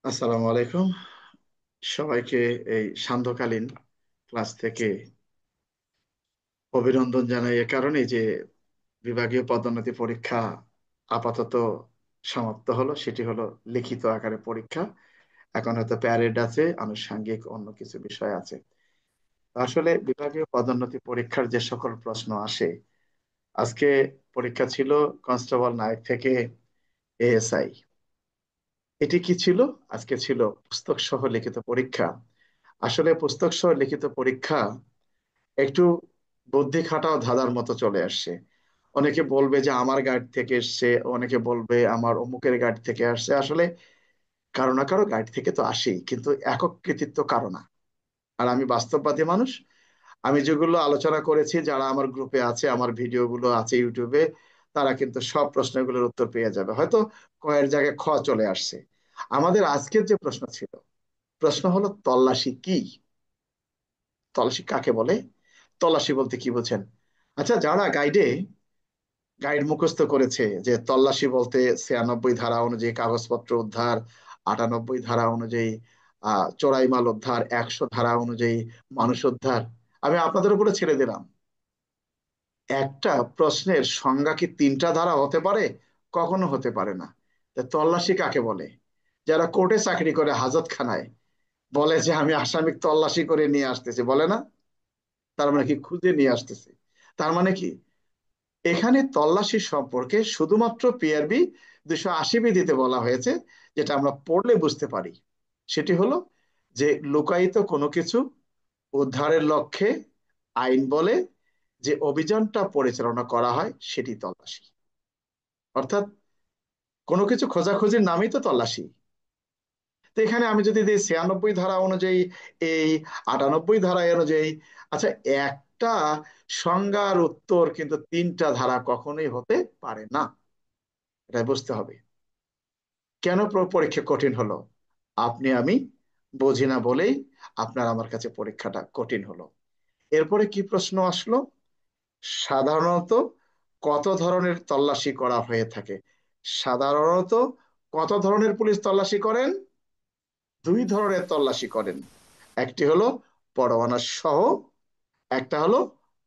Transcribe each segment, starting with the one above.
আসসালামু আলাইকুম সবাইকে। এই সান্ধ্যকালীন ক্লাস থেকে অভিনন্দন জানাই এ কারণে যে বিভাগীয় পদোন্নতি পরীক্ষা আপাতত সমাপ্ত হলো। সেটি হলো লিখিত আকারে পরীক্ষা। এখন হয়তো প্যারেড আছে, আনুষঙ্গিক অন্য কিছু বিষয় আছে। আসলে বিভাগীয় পদোন্নতি পরীক্ষার যে সকল প্রশ্ন আসে, আজকে পরীক্ষা ছিল কনস্টেবল নায়ক থেকে এএসআই। এটি কি ছিল? আজকে ছিল পুস্তক সহ লিখিত পরীক্ষা। আসলে পুস্তক সহ লিখিত পরীক্ষা একটু বুদ্ধি খাটাও ধাঁধার মতো চলে আসছে। অনেকে বলবে যে আমার গাইড থেকে এসছে, অনেকে বলবে আমার অমুকের গাইড থেকে আসছে। আসলে কারো না কারো গাইড থেকে তো আসেই, কিন্তু একক কৃতিত্ব কারো না। আর আমি বাস্তববাদী মানুষ। আমি যেগুলো আলোচনা করেছি, যারা আমার গ্রুপে আছে, আমার ভিডিওগুলো আছে ইউটিউবে, তারা কিন্তু সব প্রশ্নগুলোর উত্তর পেয়ে যাবে। হয়তো কয়ের জায়গায় খ চলে আসছে। আমাদের আজকের যে প্রশ্ন ছিল, প্রশ্ন হলো তল্লাশি কি? তল্লাশি কাকে বলে? তল্লাশি বলতে কি বোঝেন? আচ্ছা, যারা গাইড মুখস্থ করেছে যে তল্লাশি বলতে 96 ধারা অনুযায়ী কাগজপত্র উদ্ধার, 98 ধারা অনুযায়ী চোরাই মাল উদ্ধার, 100 ধারা অনুযায়ী মানুষ উদ্ধার, আমি আপনাদের উপরে ছেড়ে দিলাম। একটা প্রশ্নের সংজ্ঞা কি তিনটা ধারা হতে পারে? কখনো হতে পারে না। তা তল্লাশি কাকে বলে? যারা কোর্টে চাকরি করে, হাজতখানায় বলে যে আমি আসামি তল্লাশি করে নিয়ে আসতেছি, বলে না? তার মানে কি? খুঁজে নিয়ে আসতেছি। তার মানে কি? এখানে তল্লাশি সম্পর্কে শুধুমাত্র পিআরবি 280 বিধিতে বলা হয়েছে, যেটা আমরা পড়লে বুঝতে পারি। সেটি হলো যে লুকায়িত কোনো কিছু উদ্ধারের লক্ষ্যে আইন বলে যে অভিযানটা পরিচালনা করা হয় সেটি তল্লাশি। অর্থাৎ কোনো কিছু খোঁজাখুঁজির নামই তো তল্লাশি। তো এখানে আমি যদি দিই 96 ধারা অনুযায়ী, এই 98 ধারা অনুযায়ী, আচ্ছা, একটা সংজ্ঞার উত্তর কিন্তু তিনটা ধারা কখনোই হতে পারে না। এটা বুঝতে হবে। কেন পরীক্ষা কঠিন হলো? আপনি আমি বুঝি না বলেই আপনার আমার কাছে পরীক্ষাটা কঠিন হলো। এরপরে কি প্রশ্ন আসলো? সাধারণত কত ধরনের তল্লাশি করা হয়ে থাকে? সাধারণত কত ধরনের পুলিশ তল্লাশি করেন? দুই ধরনের তল্লাশি করেন। একটি হলো পরোয়ানা সহ, একটা হলো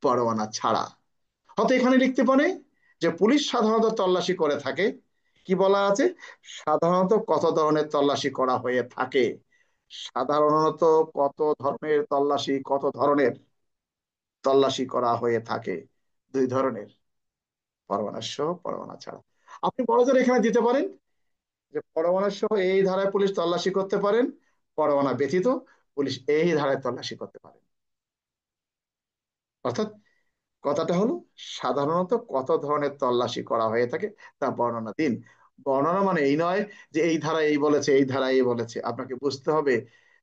পরোয়ানা ছাড়া। হয়তো এখানে লিখতে পারে যে পুলিশ সাধারণত তল্লাশি করে থাকে। কি বলা আছে? সাধারণত কত ধরনের তল্লাশি করা হয়ে থাকে। সাধারণত কত ধরনের তল্লাশি, কত ধরনের তল্লাশি করা হয়ে থাকে? দুই ধরনের, পরোয়ানা সহ, পরোয়ানা ছাড়া। আপনি বড়জোর এখানে দিতে পারেন যে পরোয়ানা সহ এই ধারায় পুলিশ তল্লাশি করতে পারেন, পরোয়ানা ব্যতীত পুলিশ এই ধারায় তল্লাশি করতে পারেন। অর্থাৎ কথাটা হলো সাধারণত কত ধরনের তল্লাশি করা হয়ে থাকে তা বর্ণনা দিন। বর্ণনা মানে এই নয় যে এই ধারা এই বলেছে, এই ধারা এই বলেছে। আপনাকে বুঝতে হবে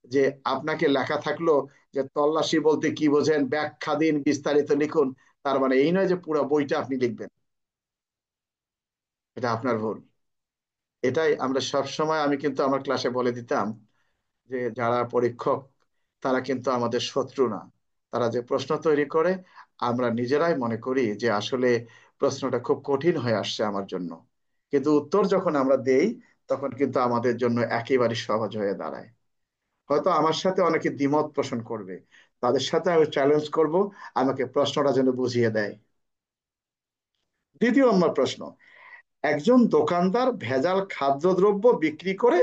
যে আপনাকে লেখা থাকলো যে তল্লাশি বলতে কি বোঝেন, ব্যাখ্যা দিন, বিস্তারিত লিখুন। তার মানে এই নয় যে পুরো বইটা আপনি লিখবেন। এটা আপনার ভুল। এটাই আমরা সব সময়, আমি কিন্তু আমার ক্লাসে বলে দিতাম যে যারা পরীক্ষক, তারা কিন্তু আমাদের শত্রু না। তারা যে প্রশ্ন তৈরি করে, আমরা নিজেরাই মনে করি যে আসলে প্রশ্নটা খুব কঠিন হয়ে আসছে আমার জন্য, কিন্তু উত্তর যখন আমরা দেই তখন কিন্তু আমাদের জন্য একেবারে সহজ হয়ে দাঁড়ায়। হয়তো আমার সাথে অনেকে দ্বিমত পোষণ করবে, তাদের সাথে আমি চ্যালেঞ্জ করব, আমাকে প্রশ্নটা যেন বুঝিয়ে দেয়। দ্বিতীয় নম্বর প্রশ্ন: একজন দোকানদার ভেজাল খাদ্যদ্রব্য বিক্রি করে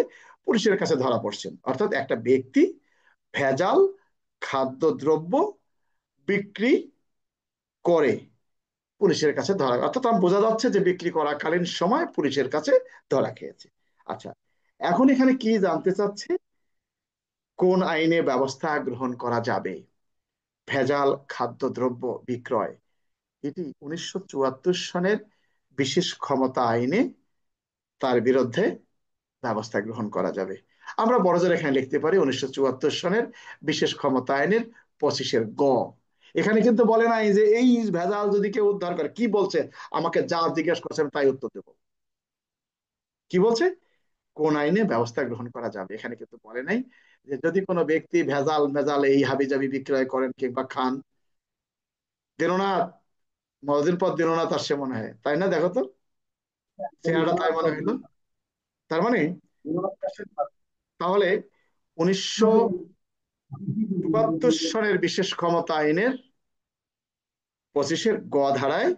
পুলিশের কাছে ধরা পড়ছেন। অর্থাৎ একটা ব্যক্তি ভেজাল খাদ্যদ্রব্য বিক্রি করে পুলিশের কাছে ধরা, অর্থাৎ বোঝা যাচ্ছে যে বিক্রি করাকালীন সময় পুলিশের কাছে ধরা খেয়েছে। আচ্ছা, এখন এখানে কি জানতে চাচ্ছে? কোন আইনে ব্যবস্থা গ্রহণ করা যাবে ভেজাল খাদ্যদ্রব্য বিক্রয়? এটি 1974 সনের বিশেষ ক্ষমতা আইনে তার বিরুদ্ধে ব্যবস্থা গ্রহণ করা যাবে। আমরা বড়জোর এখানে লিখতে পারি 1974 সনের বিশেষ ক্ষমতা আইনের 25-এর গ। এখানে কিন্তু বলে নাই যে এই ভেজাল যদি কেউ উদ্ধার করে। কি বলছে? আমাকে যা জিজ্ঞেস করছেন তাই উত্তর দেব। কি বলছে? কোন আইনে ব্যবস্থা গ্রহণ করা যাবে। এখানে কিন্তু বলে নাই যে যদি কোনো ব্যক্তি ভেজাল মেজাল এই হাবিজাবি বিক্রয় করেন কিংবা খান। দিননাথ, মতদিন পর দিননাথ আসছে মনে হয়, তাই না? দেখো তো চেহারাটা তাই মনে হইলো। তার মানে তাহলে 1974 সনের বিশেষ ক্ষমতা আইনের 25-এর গ ধারায়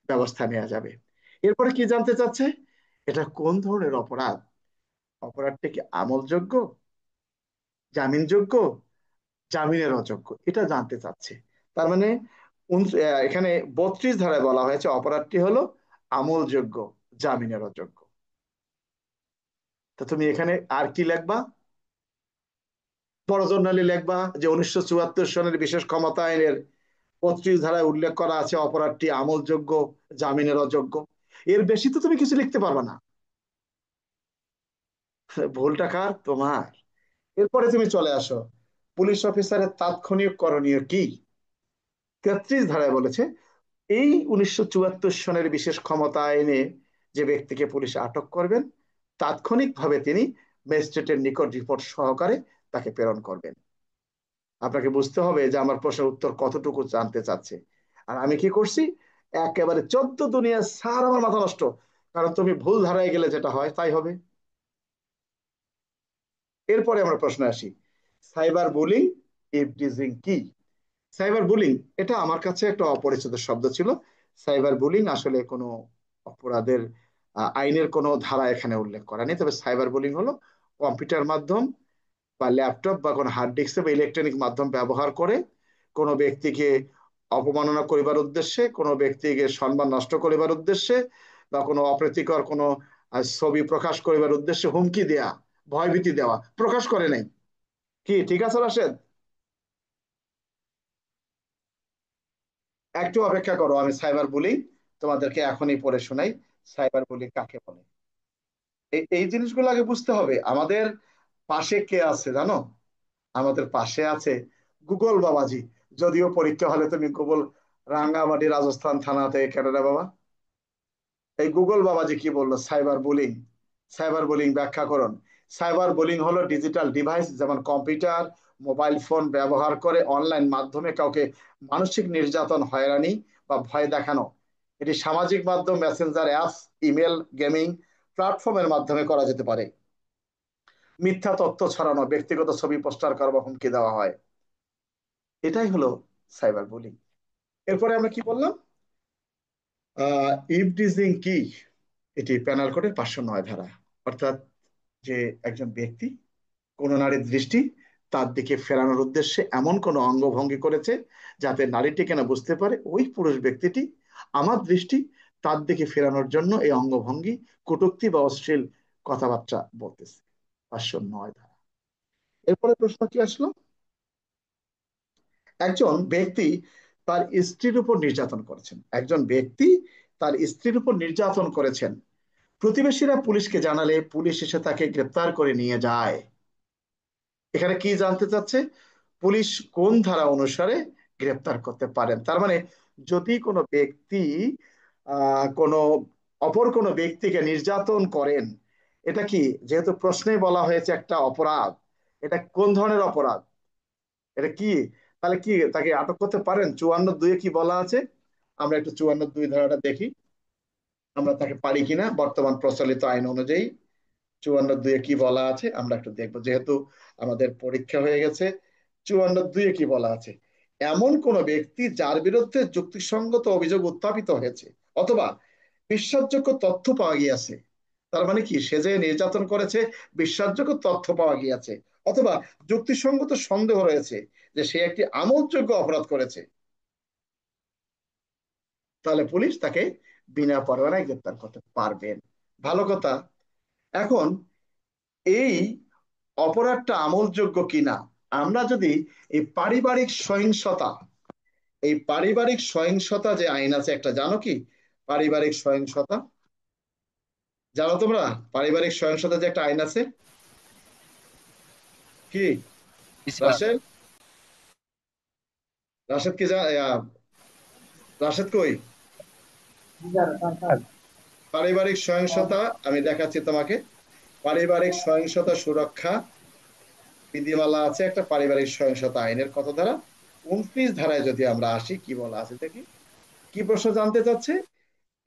ব্যবস্থা নেওয়া যাবে। এরপরে কি জানতে চাচ্ছে, এটা কোন ধরনের অপরাধ, অপরাধটা কি আমলযোগ্য, জামিনযোগ্য, জামিনের অযোগ্য, এটা জানতে চাচ্ছে। তার মানে এখানে 32 ধারায় বলা হয়েছে অপরাধটি হলো আমলযোগ্য, জামিনের অযোগ্য। তো তুমি এখানে আর কি লিখবা, বড় জোর লিখবা যে 1974 সনের বিশেষ ক্ষমতা আইনের 35 ধারায় উল্লেখ করা আছে অপরাধটি আমলযোগ্য, জামিনের অযোগ্য। এর বেশি তো তুমি কিছু লিখতে পারবে না। ভুলটা কার, তোমার। এরপরে তুমি চলে আসো, পুলিশ অফিসারের তাৎক্ষণিক করণীয় কি। 33 ধারায় বলেছে এই 1974 সনের বিশেষ ক্ষমতা আইনে যে ব্যক্তিকে পুলিশ আটক করবেন, তাৎক্ষণিকভাবে তিনি ম্যাজিস্ট্রেটের নিকট রিপোর্ট সহকারে তাকে প্রেরণ করবেন। আপনাকে বুঝতে হবে যে আমার প্রশ্নের উত্তর কতটুকু জানতে চাচ্ছে। আর আমি কি করছি, একেবারে 14 দুনিয়া সার আমার মাথা নষ্ট, কারণ তুমি ভুল ধারায় গেলে যেটা হয় তাই হবে। এরপরে আমরা প্রশ্ন আসি, সাইবার বুলিং, ইভটিজিং কি। সাইবার বুলিং, এটা আমার কাছে একটা অপরিচিত শব্দ ছিল। সাইবার বুলিং আসলে কোনো অপরাধের আইনের কোনো ধারা এখানে উল্লেখ করা নেই। তবে সাইবার বুলিং হলো কম্পিউটার মাধ্যম বা ল্যাপটপ বা কোনো হার্ড ডিস্ক বা ইলেকট্রনিক মাধ্যম ব্যবহার করে কোনো ব্যক্তিকে অপমাননা করিবার উদ্দেশ্যে, কোনো ব্যক্তিকে সম্মান নষ্ট করিবার উদ্দেশ্যে, বা কোনো অপ্রীতিকর কোনো ছবি প্রকাশ করিবার উদ্দেশ্যে হুমকি দেয়া, ভয়ভীতি দেওয়া, প্রকাশ করে নাই। কি ঠিক আছে রাশেদ? একটু অপেক্ষা করো, আমি সাইবার বুলিং তোমাদেরকে এখনই পড়ে শোনাই। সাইবার বুলিং কাকে বলে, এই জিনিসগুলো আগে বুঝতে হবে। আমাদের পাশে কে আছে জানো? আমাদের পাশে আছে গুগল বাবাজি। যদিও পরীক্ষা হলে তুমি গুগল, রাঙ্গামাটি রাজস্থান থানা থেকে কেন রে বাবা, এই গুগল বাবাজি কি বললো সাইবার বুলিং। সাইবার বুলিং ব্যাখ্যা করুন। সাইবার বুলিং হলো ডিজিটাল ডিভাইস যেমন কম্পিউটার, মোবাইল ফোন ব্যবহার করে অনলাইন মাধ্যমে কাউকে মানসিক নির্যাতন, হয়রানি বা ভয় দেখানো। এটি সামাজিক মাধ্যম, মেসেঞ্জার অ্যাপস, ইমেল, গেমিং প্ল্যাটফর্মের মাধ্যমে করা যেতে পারে। মিথ্যা তথ্য ছড়ানো, ব্যক্তিগত ছবি পোস্টার করা বা হুমকি দেওয়া হয়, এটাই হলো সাইবার বুলিং। এরপরে আমরা কি বললাম, ইভটিজিং কি, এটি পেনাল কোডের 509 ধারা। অর্থাৎ যে একজন ব্যক্তি কোন নারীর দৃষ্টি তার দিকে ফেরানোর উদ্দেশ্যে এমন কোন অঙ্গভঙ্গি করেছে যাতে নারীটি কেন বুঝতে পারে ওই পুরুষ ব্যক্তিটি আমার দৃষ্টি তার দিকে ফেরানোর জন্য এই অঙ্গভঙ্গি, কটূক্তি বা অশ্লীল কথাবার্তা বলতেছে। 509 ধারা। এরপরে প্রশ্ন কি আসলো, একজন ব্যক্তি তার স্ত্রীর উপর নির্যাতন করেছেন, একজন ব্যক্তি তার স্ত্রীর উপর নির্যাতন করেছেন, প্রতিবেশীরা পুলিশকে জানালে পুলিশ এসে তাকে গ্রেপ্তার করে নিয়ে যায়। এখানে কি জানতে চাচ্ছে, পুলিশ কোন ধারা অনুসারে গ্রেপ্তার করতে পারেন। তার মানে যদি কোনো ব্যক্তি কোনো অপর কোনো ব্যক্তিকে নির্যাতন করেন, এটা কি, যেহেতু প্রশ্নে বলা হয়েছে একটা অপরাধ, এটা কোন ধরনের অপরাধ, এটা কি, তাহলে কি তাকে আটক করতে পারেন? 54(2) কি বলা আছে, আমরা একটু 54(2) ধারাটা দেখি, আমরা তাকে পারি কিনা বর্তমান প্রচলিত আইন অনুযায়ী। 54(2) কি বলা আছে আমরা একটু দেখবো, যেহেতু আমাদের পরীক্ষা হয়ে গেছে। 54(2) কি বলা আছে, এমন কোন ব্যক্তি যার বিরুদ্ধে যুক্তিসঙ্গত অভিযোগ উত্থাপিত হয়েছে অথবা বিশ্বাসযোগ্য তথ্য পাওয়া গিয়েছে, তার মানে কি সে যে নির্যাতন করেছে বিশ্বাসযোগ্য তথ্য পাওয়া গিয়েছে, অথবা যুক্তিসঙ্গত সন্দেহ রয়েছে যে সে একটি আমলযোগ্য অপরাধ করেছে, তাহলে পুলিশ তাকে বিনা পরোয়ানায় গ্রেপ্তার করতে পারবেন। ভালো কথা। এখন এই অপরাধটা আমলযোগ্য কিনা, আমরা যদি এই পারিবারিক সহিংসতা, এই পারিবারিক সহিংসতা যে আইন আছে একটা, জানো কি পারিবারিক সহিংসতা, জানো তোমরা পারিবারিক সহিংসতা যে একটা আইন আছে কি? জি স্যার। রাশেদ, রাশেদ কি রাশেদ কই? জি স্যার, স্যার, স্যার। পারিবারিক সহিংসতা আমি দেখাচ্ছি তোমাকে। পারিবারিক সহিংসতা সুরক্ষা বিধিমালা আছে একটা, পারিবারিক সহিংসতা আইনের কত ধারা, 29 ধারায় যদি আমরা আসি কি বলা আছে দেখি। কি প্রশ্ন জানতে চাচ্ছে,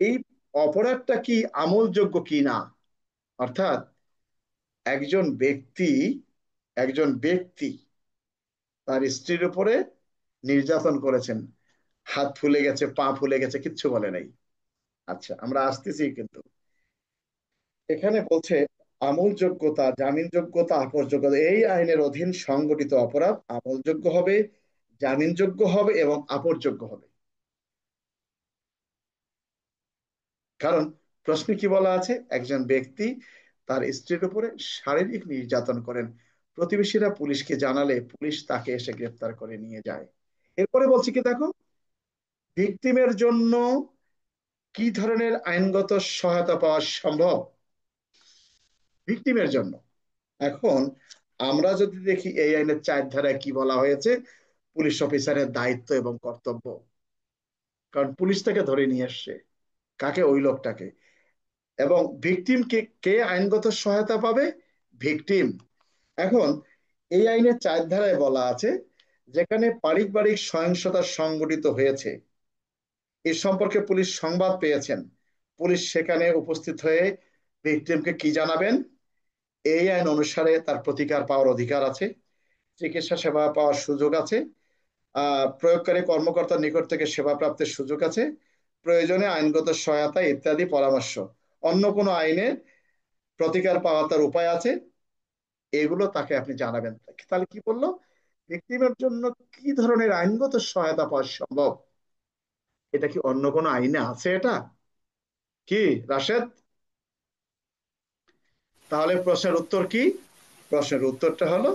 এই অপরাধটা কি আমলযোগ্য কি না, অর্থাৎ একজন ব্যক্তি একজন ব্যক্তি তার স্ত্রীর উপরে নির্যাতন করেছেন, হাত ফুলে গেছে, পা ফুলে গেছে, কিচ্ছু বলে নাই। আচ্ছা, আমরা আসতেছি কিন্তু এখানে বলছে আমলযোগ্যতা, জামিনযোগ্যতা, আপসযোগ্যতা। এই আইনের অধীন সংগঠিত অপরাধ আমলযোগ্য হবে, জামিনযোগ্য হবে এবং আপসযোগ্য হবে। কারণ প্রশ্নে কি বলা আছে, একজন ব্যক্তি তার স্ত্রীর উপরে শারীরিক নির্যাতন করেন, প্রতিবেশীরা পুলিশকে জানালে পুলিশ তাকে এসে গ্রেপ্তার করে নিয়ে যায়। এরপরে বলছি কি দেখো, ভিকটিমের জন্য কি ধরনের আইনগত সহায়তা পাওয়া সম্ভব। ভিকটিমের জন্য এখন আমরা যদি দেখি এই আইনের 4 ধারায় কি বলা হয়েছে, পুলিশ অফিসারের দায়িত্ব এবং কর্তব্য। কারণ পুলিশ তাকে ধরে নিয়ে আসছে, কাকে, ওই লোকটাকে। এবং ভিকটিম কে কে আইনগত সহায়তা পাবে, ভিকটিম। এখন এই আইনের 4 ধারায় বলা আছে, যেখানে পারিবারিক সহিংসতা সংঘটিত হয়েছে এ সম্পর্কে পুলিশ সংবাদ পেয়েছেন, পুলিশ সেখানে উপস্থিত হয়ে ভিকটিমকে কি জানাবেন, এই আইন অনুসারে তার প্রতিকার পাওয়ার অধিকার আছে, চিকিৎসা সেবা পাওয়ার সুযোগ আছে, প্রয়োগকারী কর্মকর্তার নিকট থেকে সেবা প্রাপ্তির সুযোগ আছে, প্রয়োজনে আইনগত সহায়তা ইত্যাদি পরামর্শ, অন্য কোনো আইনে প্রতিকার পাওয়া তার উপায় আছে, এগুলো তাকে আপনি জানাবেন। তাহলে কি বললো, ভিকটিমের জন্য কি ধরনের আইনগত সহায়তা পাওয়া সম্ভব, এটা কি অন্য কোনো আইনে আছে এটা, কি রাশেদ? তাহলে প্রশ্নের উত্তর কি? প্রশ্নের উত্তরটা হলো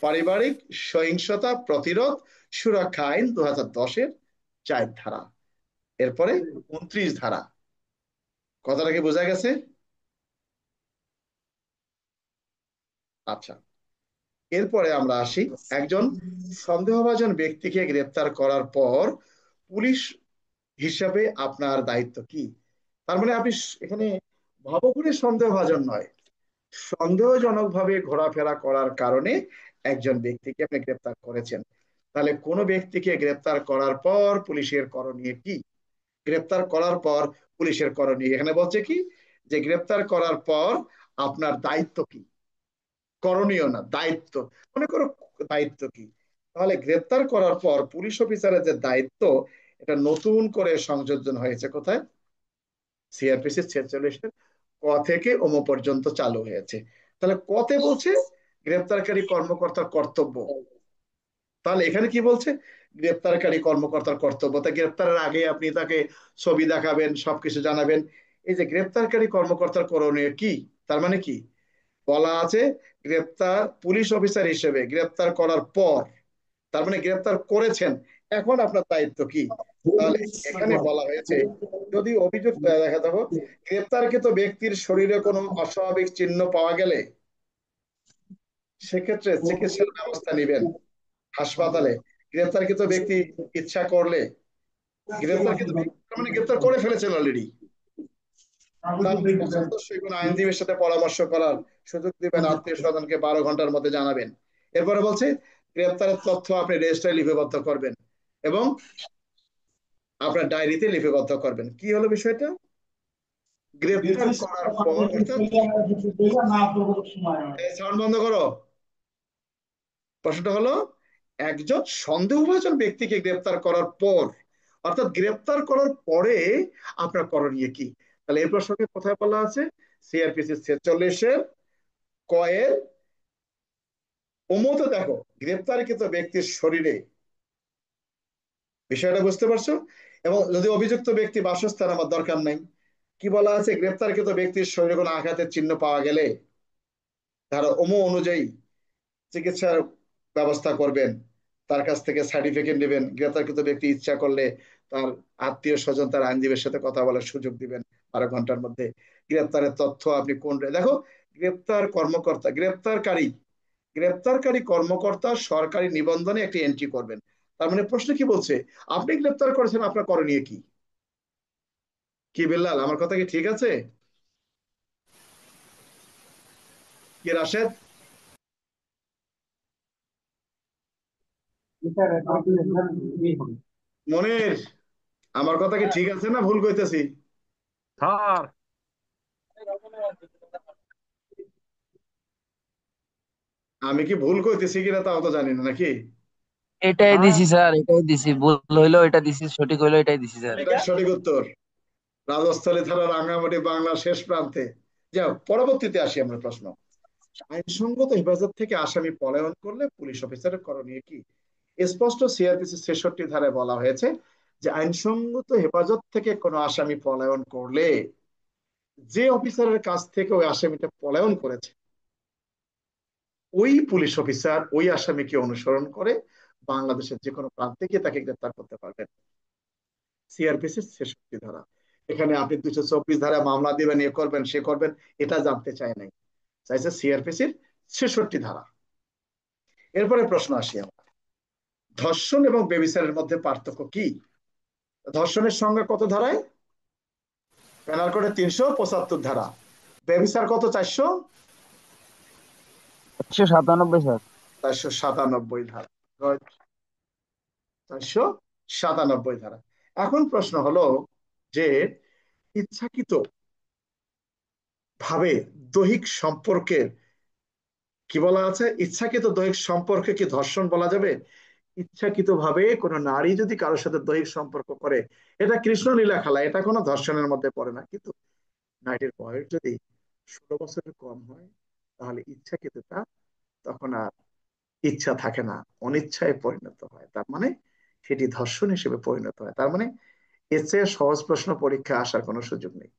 পারিবারিক সহিংসতা প্রতিরোধ সুরক্ষা আইন 2010-এর 4 ধারা। এরপরে 29 ধারা। কথাটা কি বোঝা গেছে? আচ্ছা, এরপরে আমরা আসি, একজন সন্দেহভাজন ব্যক্তিকে গ্রেপ্তার করার পর পুলিশ হিসাবে আপনার দায়িত্ব কি। তার মানে আপনি এখানে ভবঘুরে সন্দেহভাজন নয়, সন্দেহজনক ভাবে ঘোরাফেরা করার কারণে একজন ব্যক্তিকে আপনি গ্রেপ্তার করেছেন। তাহলে কোন ব্যক্তিকে গ্রেপ্তার করার পর পুলিশের করণীয় কি, গ্রেপ্তার করার পর পুলিশের করণীয়, এখানে বলছে কি যে গ্রেপ্তার করার পর আপনার দায়িত্ব কি, করণীয় না, দায়িত্ব। মনে করো দায়িত্ব কি, তাহলে গ্রেপ্তার করার পর পুলিশ অফিসারের যে দায়িত্ব, এটা নতুন করে সংযোজন হয়েছে কোথায়, সিআরপিসি 46-এর ক থেকে ওম পর্যন্ত চালু হয়েছে। তাহলে কতে বলছে গ্রেপ্তারকারী কর্মকর্তার কর্তব্য, তাহলে এখানে কি বলছে, গ্রেপ্তারকারী কর্মকর্তার কর্তব্য। তা গ্রেপ্তারের আগে আপনি তাকে ছবি দেখাবেন, সবকিছু জানাবেন। এই যে গ্রেপ্তারকারী কর্মকর্তার করণীয় কি, তার মানে কি বলা আছে, গ্রেপ্তার পুলিশ অফিসার হিসেবে গ্রেপ্তার করার পর, তার মানে গ্রেপ্তার করেছেন, এখন আপনার দায়িত্ব কি। তাহলে এখানে বলা হয়েছে, যদি অভিযোগ দেখা দেখো, গ্রেপ্তারকৃত ব্যক্তির শরীরে কোনো অস্বাভাবিক চিহ্ন পাওয়া গেলে সেক্ষেত্রে চিকিৎসার ব্যবস্থা নেবেন হাসপাতালে। গ্রেপ্তারকৃত ব্যক্তি ইচ্ছা করলে, গ্রেপ্তারকৃত ব্যক্তি তার মানে গ্রেপ্তার করে ফেলেছেন অলরেডি, তার পছন্দসই কোনো আইনজীবীর সাথে পরামর্শ করার সুযোগ দিবেন, আত্মীয় স্বজনকে 12 ঘন্টার মধ্যে জানাবেন। এরপরে বলছে গ্রেপ্তারের তথ্য আপনি রেজিস্টারে লিপিবদ্ধ করবেন এবং আপনার ডায়েরিতে লিপিবদ্ধ করবেন। কি হলো বিষয়টা, গ্রেপ্তার করার পর অর্থাৎ, সাউন্ড বন্ধ করো। প্রশ্নটা হলো, একজন সন্দেহভাজন ব্যক্তিকে গ্রেপ্তার করার পর, অর্থাৎ গ্রেপ্তার করার পরে আপনার করণীয় কি। তাহলে এই প্রসঙ্গে কোথায় বলা আছে, সিআরপিসি 46-এর কয়ের ওমতে দেখো, গ্রেপ্তারকৃত ব্যক্তির শরীরে, বিষয়টা বুঝতে পারছো? এবং যদি অভিযুক্ত ব্যক্তি বাসস্থান, আমার দরকার নাই, কি বলা আছে, গ্রেপ্তারকৃত ব্যক্তির শরীরে কোনো আঘাতের চিহ্ন পাওয়া গেলে ধারা ওমো অনুযায়ী চিকিৎসার ব্যবস্থা করবেন, তার কাছ থেকে সার্টিফিকেট নেবেন, গ্রেপ্তারকৃত ব্যক্তি ইচ্ছা করলে তার আত্মীয় স্বজন, তার আইনজীবীর সাথে কথা বলার সুযোগ দিবেন 12 ঘন্টার মধ্যে। গ্রেপ্তারের তথ্য আপনি কোন দেখো, গ্রেপ্তার কর্মকর্তা, গ্রেপ্তারকারী কর্মকর্তা সরকারি নিবন্ধনে একটি এন্ট্রি করবেন। তার মানে প্রশ্ন কি বলছে, আপনি গ্রেপ্তার করেছেন, আপনার করণীয় কি। কি বিল্লাল, আমার কথা কি ঠিক আছে? কি রাশেদ, মনির, আমার কথা কি ঠিক আছে না ভুল কইতেছি? স্যার আমি কি ভুল করতেছি কিনা তাও তো জানি না নাকি। এটাই দিছি স্যার, এটাই দিছি, ভুল হইলো এটা দিছি, সঠিক হইলো এটাই দিছি স্যার। এটাই সঠিক উত্তর। রাজস্থলী থানা রাঙ্গামাটি বাংলার শেষ প্রান্তে। যাও, পরবর্তীতে আসি আমরা প্রশ্ন। আইনসঙ্গত হেফাজত থেকে আসামি পলায়ন করলে পুলিশ অফিসারের করণীয় কি? স্পষ্ট সিআরপিসি 66 ধারায় বলা হয়েছে যে আইনসঙ্গত হেফাজত থেকে কোনো আসামি পলায়ন করলে যে অফিসারের কাছ থেকে ওই আসামিটা পলায়ন করেছে ওই পুলিশ অফিসার ওই আসামিকে অনুসরণ করে বাংলাদেশের যে কোনো প্রান্তে গিয়ে তাকে গ্রেপ্তার করতে পারবেন। সিআরপিসি 66 ধারা। এখানে আপনি 224 ধারায় মামলা দিবেন, এ করবেন সে করবেন, এটা জানতে চাই নাই, চাইছে সিআরপিসির 66 ধারা। এরপরে প্রশ্ন আসি আমরা, ধর্ষণ এবং বেবিচারের মধ্যে পার্থক্য কি? ধর্ষণের সংজ্ঞা কত ধারায়? পেনাল কোডে 375 ধারা। বেবিচার কত? 197 স্যার। 497 ধারা। 497 ধারা। এখন প্রশ্ন হলো যে ইচ্ছাকৃত ভাবে দৈহিক সম্পর্কের কি বলা আছে, ইচ্ছাকৃত দৈহিক সম্পর্কে কি ধর্ষণ বলা যাবে? ইচ্ছাকৃত ভাবে কোনো নারী যদি কারোর সাথে দৈহিক সম্পর্ক করে, এটা কৃষ্ণলীলা খেলা, এটা কোনো ধর্ষণের মধ্যে পড়ে না। কিন্তু নারীর বয়স যদি 16 বছরের কম হয় তাহলে ইচ্ছাকৃতটা তখন আর ইচ্ছা থাকে না, অনিচ্ছায় পরিণত হয়, তার মানে সেটি ধর্ষণ হিসেবে পরিণত হয়। তার মানে এর চেয়ে সহজ প্রশ্ন পরীক্ষা আসার কোনো সুযোগ নেই।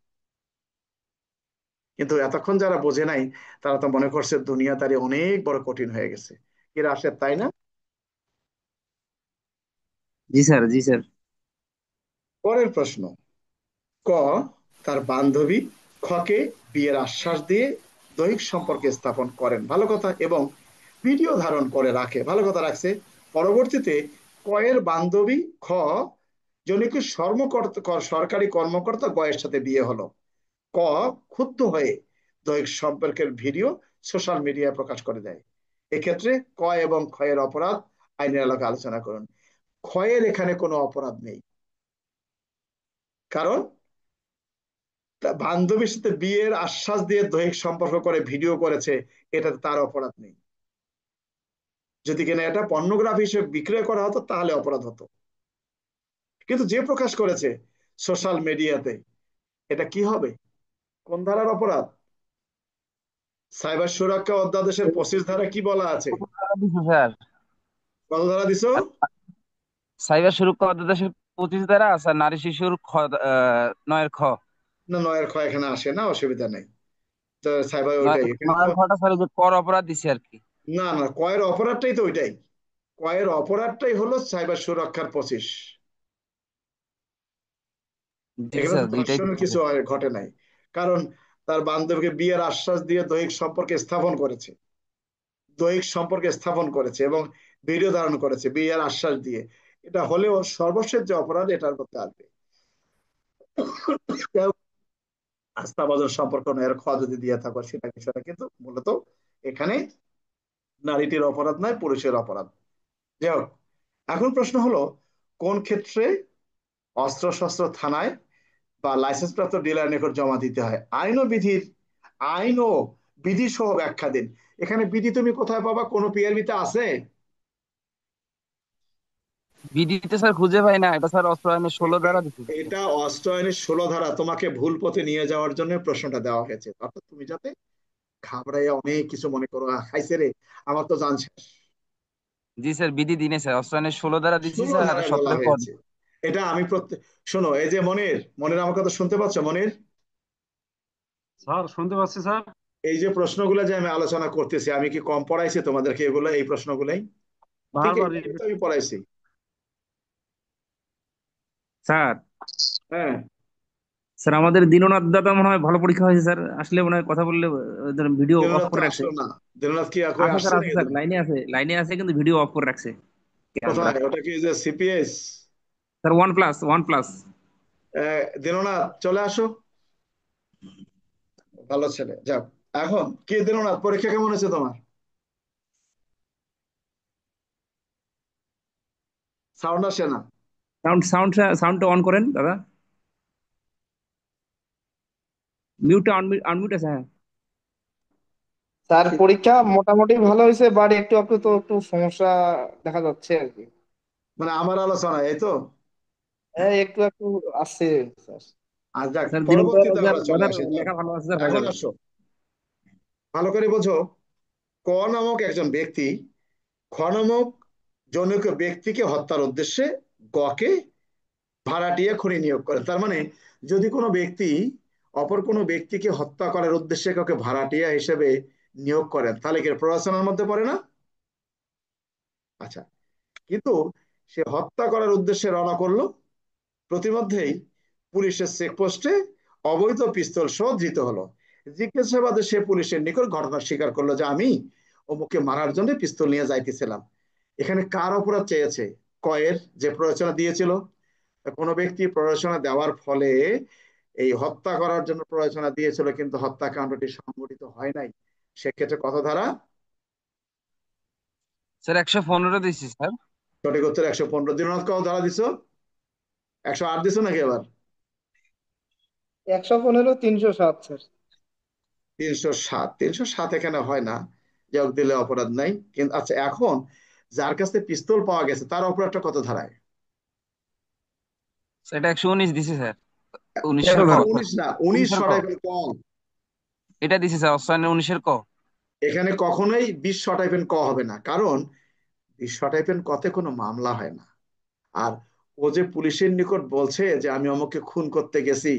কিন্তু এতক্ষণ যারা বোঝে নাই তারা তো মনে করছে দুনিয়াদারি অনেক বড় কঠিন হয়ে গেছে। কি রাশেদ, তাই না? জি স্যার, জি স্যার। পরের প্রশ্ন, ক, তার বান্ধবী খকে বিয়ের আশ্বাস দিয়ে দৈহিক সম্পর্কে স্থাপন করেন, ভালো কথা, এবং ভিডিও ধারণ করে রাখে, ভালো কথা রাখছে। পরবর্তীতে কয়ের বান্ধবী খ জনৈক সরকারি কর্মকর্তা গয়ের সাথে বিয়ে হলো। ক ক্ষুব্ধ হয়ে দৈহিক সম্পর্কের ভিডিও সোশ্যাল মিডিয়ায় প্রকাশ করে দেয়। এক্ষেত্রে ক এবং ক্ষয়ের অপরাধ আইনের আলোকে আলোচনা করুন। ক্ষয়ের এখানে কোনো অপরাধ নেই, কারণ বান্ধবীর সাথে বিয়ের আশ্বাস দিয়ে দৈহিক সম্পর্ক করে ভিডিও করেছে, এটা তার অপরাধ নেই। যদি কিনা এটা পর্নোগ্রাফি হিসেবে বিক্রয় করা হতো তাহলে অপরাধ হতো, কিন্তু যে প্রকাশ করেছে সোশ্যাল মিডিয়াতে, এটা কি হবে, কোন ধারার অপরাধ? সাইবার সুরক্ষা অধ্যাদেশের 25 ধারা কি বলা আছে? দিছি স্যার। কত ধারা দিছো? সাইবার সুরক্ষা অধ্যাদেশের 25 ধারা, স্যার নারী শিশুর 9-এর খ। না, নয়ের খ এখানে আসে না, অসুবিধা নেই। তো সাইবার নয় ওইটাই এখানে তো। 9-এর খটা স্যার, ওই যে কর অপরাধ দিছি আর কি। না না, কয়ের অপরাধটাই তো ওইটাই। কয়ের অপরাধটাই হলো সাইবার সুরক্ষার 25। জি এখানে স্যার, তো দুইটাই ধর্ষণের দিছি কিছু স্যার। ঘটে নাই, কারণ তার বান্ধবীকে বিয়ের আশ্বাস দিয়ে দৈহিক সম্পর্কে স্থাপন করেছে, দৈহিক সম্পর্কে স্থাপন করেছে এবং ভিডিও ধারণ করেছে বিয়ের আশ্বাস দিয়ে। এটা হলেও সর্বশেষ যে অপরাধ এটার মধ্যে আসবে। আস্থাভাজন সম্পর্ক এর খ যদি দিয়ে থাকো সেটা বিষয়টা, কিন্তু মূলত এখানে নারীটির অপরাধ নয়, পুরুষের অপরাধ। যাই হোক, এখন প্রশ্ন হলো কোন ক্ষেত্রে অস্ত্র শস্ত্র থানায় বা লাইসেন্স প্রাপ্ত ডিলার নিকট জমা দিতে হয়? আইন ও বিধি সহ ব্যাখ্যা দিন। এখানে বিধি তুমি কোথায় পাবা, কোন পিআরবিতে আছে? বিডিতে স্যার খুঁজে পাই না, এটা স্যার অস্ত্র আইনের 16 ধারা দিছি। এটা অস্ত্র আইনের 16 ধারা, তোমাকে ভুল পথে নিয়ে যাওয়ার জন্য প্রশ্নটা দেওয়া হয়েছে, অর্থাৎ তুমি যাতে ঘাবড়াইয়া অনেক কিছু মনে করো, খাইছে রে, আমার তো জান শেষ। জি স্যার, বিধি দিনে স্যার, অস্ত্র আইনের 16 ধারা দিছি ষোলো স্যার, ধারায় বলা 17-এর খ। হয়েছে। এটা আমি প্রত্যেক, শোনো, এই যে মনির, মনির আমার কথা শুনতে পাচ্ছ মনির? স্যার শুনতে পাচ্ছি স্যার। এই যে প্রশ্নগুলো যে আমি আলোচনা করতেছি, আমি কি কম পড়াইছি তোমাদেরকে এগুলো, এই প্রশ্নগুলাই ঠিক বারবার এইভাবে repeat। তো আমি পড়াইছি। স্যার, হ্যাঁ, স্যার আমাদের দীননাথ দাদা মনে হয় ভালো পরীক্ষা হয়েছে স্যার, আসলে মনে হয় কথা বললে ভিডিও অফ দিনরাত তো করে রাখছে। আসলো না। দিনরাত কি এখন আছে আসছে স্যার, আছে নাকি স্যার, দিনরাত? লাইনে আছে, লাইনে আছে, কিন্তু ভিডিও অফ করে রাখছে ক্যামেরা। কোথায়, ওটা কি যে CPS? Sir one plus, one plus. Dinanath চলে আসো, ভালো ছেলে, যাও। এখন কি দিননাথ, পরীক্ষা কেমন হয়েছে তোমার? সাউন্ড আসে না। সাউন্ডটা অন করেন দাদা। মিউটটা আনমিউট আছে, হ্যাঁ। স্যার কি- পরীক্ষা মোটামুটি ভালো হয়েছে, বাট একটু একটু তো একটু সমস্যা দেখা যাচ্ছে আর কি। মানে আমার আলোচনা এই তো। হ্যাঁ, একটু একটু আছে স্যার। আর যাক, স্যার বিনীত পরবর্তীতে স্যার আমরা চলে ওদের আসি যাও। লেখা ভালো আছে স্যার, হয়ে এখন যাবে। আসো, ভালো করে বোঝো। ক নামক একজন ব্যক্তি খ নামক জনৈক ব্যক্তিকে হত্যার উদ্দেশ্যে গকে ভাড়াটিয়া খুনি নিয়োগ করে। তার মানে যদি কোনো ব্যক্তি অপর কোনো ব্যক্তিকে হত্যা করার উদ্দেশ্যে কাউকে ভাড়াটিয়া হিসেবে নিয়োগ করেন, তাহলে কি প্ররোচনার মধ্যে পড়ে না? আচ্ছা, কিন্তু সে হত্যা করার উদ্দেশ্যে রওনা করলো, প্রতিমধ্যেই পুলিশের চেকপোস্টে অবৈধ পিস্তল সহ ধৃত হলো। জিজ্ঞাসাবাদে সে পুলিশের নিকট ঘটনা স্বীকার করলো যে আমি অমুককে মারার জন্য পিস্তল নিয়ে যাইতেছিলাম। এখানে কার অপরাধ চেয়েছে? কয়ের, যে প্ররোচনা দিয়েছিল। কোনো ব্যক্তি প্ররোচনা দেওয়ার ফলে এই হত্যা করার জন্য প্ররোচনা দিয়েছিল, কিন্তু হত্যাকাণ্ডটি সংঘটিত হয় নাই, সেক্ষেত্রে কত ধারা? স্যার 115 দিচ্ছি স্যার। সঠিক উত্তর 115। দিননাথ কত ধারা দিছো? 108 দিছো নাকি এবার? 115, 307 স্যার। 307। 307 এখানে হয় না, যোগ দিলে অপরাধ নাই। কিন্তু আচ্ছা, এখন যার কাছে পিস্তল পাওয়া গেছে তার অপরাধটা কত ধারায়? স্যার এটা 119 দিছি স্যার। 19-এর ক। 119 না, 19 19-এর ক। শটাই পেন কম। এটা দিছি স্যার, অস্ত্রায়নের 19-এর ক। এখানে কখনোই 20 শটাই পেন ক হবে না, কারণ 20 শটাই পেন কতে কোনো মামলা হয় না। আর ও যে পুলিশের নিকট বলছে যে আমি অমুককে খুন করতে গেছি,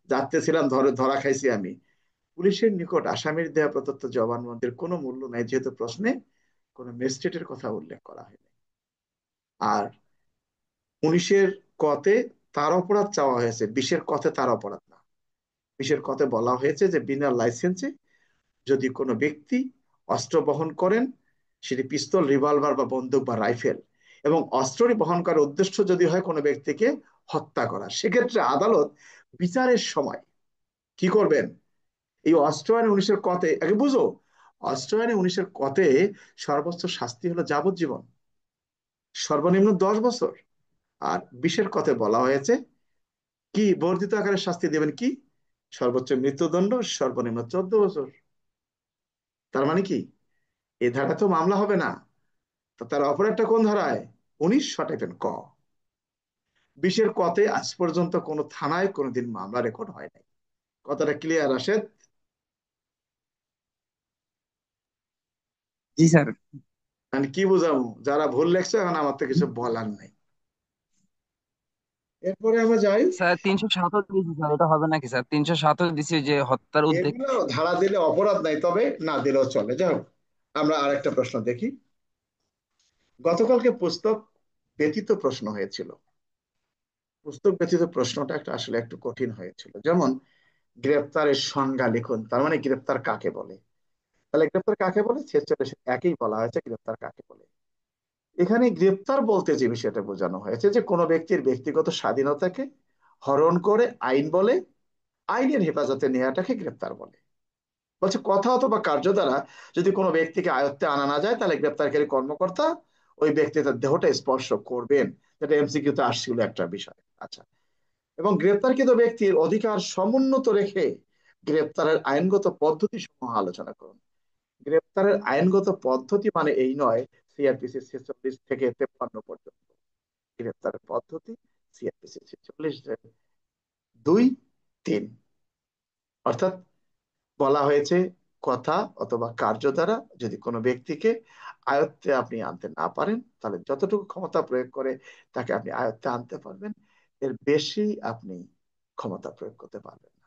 যাচ্তেছিলাম, ধরে ধরা খাইছি আমি, পুলিশের নিকট আসামির দেয়া প্রদত্ত জবানবন্দির কোনো মূল্য নাই, যেহেতু প্রশ্নে কোনো ম্যাজিস্ট্রেটের কথা উল্লেখ করা হয়নি। আর 19-এর কতে তার অপরাধ চাওয়া হয়েছে, 20-এর কতে তার অপরাধ না। 20-এর কতে বলা হয়েছে যে বিনা লাইসেন্সে যদি কোনো ব্যক্তি অস্ত্র বহন করেন, সেটি পিস্তল, রিভলভার বা বন্দুক বা রাইফেল, এবং অস্ত্রটি বহন করার উদ্দেশ্য যদি হয় কোনো ব্যক্তিকে হত্যা করা, সেক্ষেত্রে আদালত বিচারের সময় কি করবেন? এই অস্ত্র আইনে 19-এর কতে, আগে বুঝো, অস্ত্র আইনে 19-এর কতে সর্বোচ্চ শাস্তি হলো যাবজ্জীবন, সর্বনিম্ন 10 বছর। আর 20-এর কতে বলা হয়েছে কি বর্ধিত আকারে শাস্তি দেবেন, কি সর্বোচ্চ মৃত্যুদণ্ড, সর্বনিম্ন 14 বছর। তার মানে কি এ ধারা তো মামলা হবে না, তো তার অপরাধটা কোন ধারায়? 19 শটাইপেন ক। 20-এর কতে আজ পর্যন্ত কোনো থানায় কোনোদিন মামলা রেকর্ড হয় নাই। কথাটা ক্লিয়ার আসে? জি স্যার। আমি কি বুঝাবো, যারা ভুল লেখছে এখন আমার তো কিছু বলার নাই। এরপরে আমরা যাই। স্যার 307 দিছি স্যার, এটা হবে নাকি স্যার? 307 দিছি, যে হত্যার উদ্যোগ। এগুলো ধারা দিলে অপরাধ নাই, তবে না দিলেও চলে। যাই হোক, আমরা আরেকটা প্রশ্ন দেখি। গতকালকে পুস্তক ব্যতীত প্রশ্ন হয়েছিল। পুস্তক ব্যতীত প্রশ্নটা একটা আসলে একটু কঠিন হয়েছিল। যেমন গ্রেপ্তারের সংজ্ঞা লিখুন, তার মানে গ্রেপ্তার কাকে বলে? তাহলে গ্রেপ্তার কাকে বলে, 46 একই বলা হয়েছে গ্রেপ্তার কাকে বলে। এখানে গ্রেপ্তার বলতে যে বিষয়টা বোঝানো হয়েছে যে কোনো ব্যক্তির ব্যক্তিগত স্বাধীনতাকে হরণ করে আইন বলে আইনের হেফাজতে নেওয়াটাকে গ্রেপ্তার বলে। বলছে কথা অথবা কার্য দ্বারা যদি কোনো ব্যক্তিকে আয়ত্তে আনা না যায়, তাহলে গ্রেপ্তারকারী কর্মকর্তা ওই ব্যক্তি তার দেহটা স্পর্শ করবেন। যেটা এমসিকিউতে আসছিল একটা বিষয়। আচ্ছা, এবং গ্রেপ্তারকৃত ব্যক্তির অধিকার সমুন্নত রেখে গ্রেপ্তারের আইনগত পদ্ধতি সমূহ আলোচনা করুন। গ্রেপ্তারের আইনগত পদ্ধতি মানে এই নয় সিআরপিসি 46 থেকে 53 পর্যন্ত। গ্রেপ্তারের পদ্ধতি সিআরপিসি 46 2-3, অর্থাৎ বলা হয়েছে কথা অথবা কার্য দ্বারা যদি কোনো ব্যক্তিকে আয়ত্তে আপনি আনতে না পারেন, তাহলে যতটুকু ক্ষমতা প্রয়োগ করে তাকে আপনি আয়ত্তে আনতে পারবেন, এর বেশি আপনি ক্ষমতা প্রয়োগ করতে পারবেন না।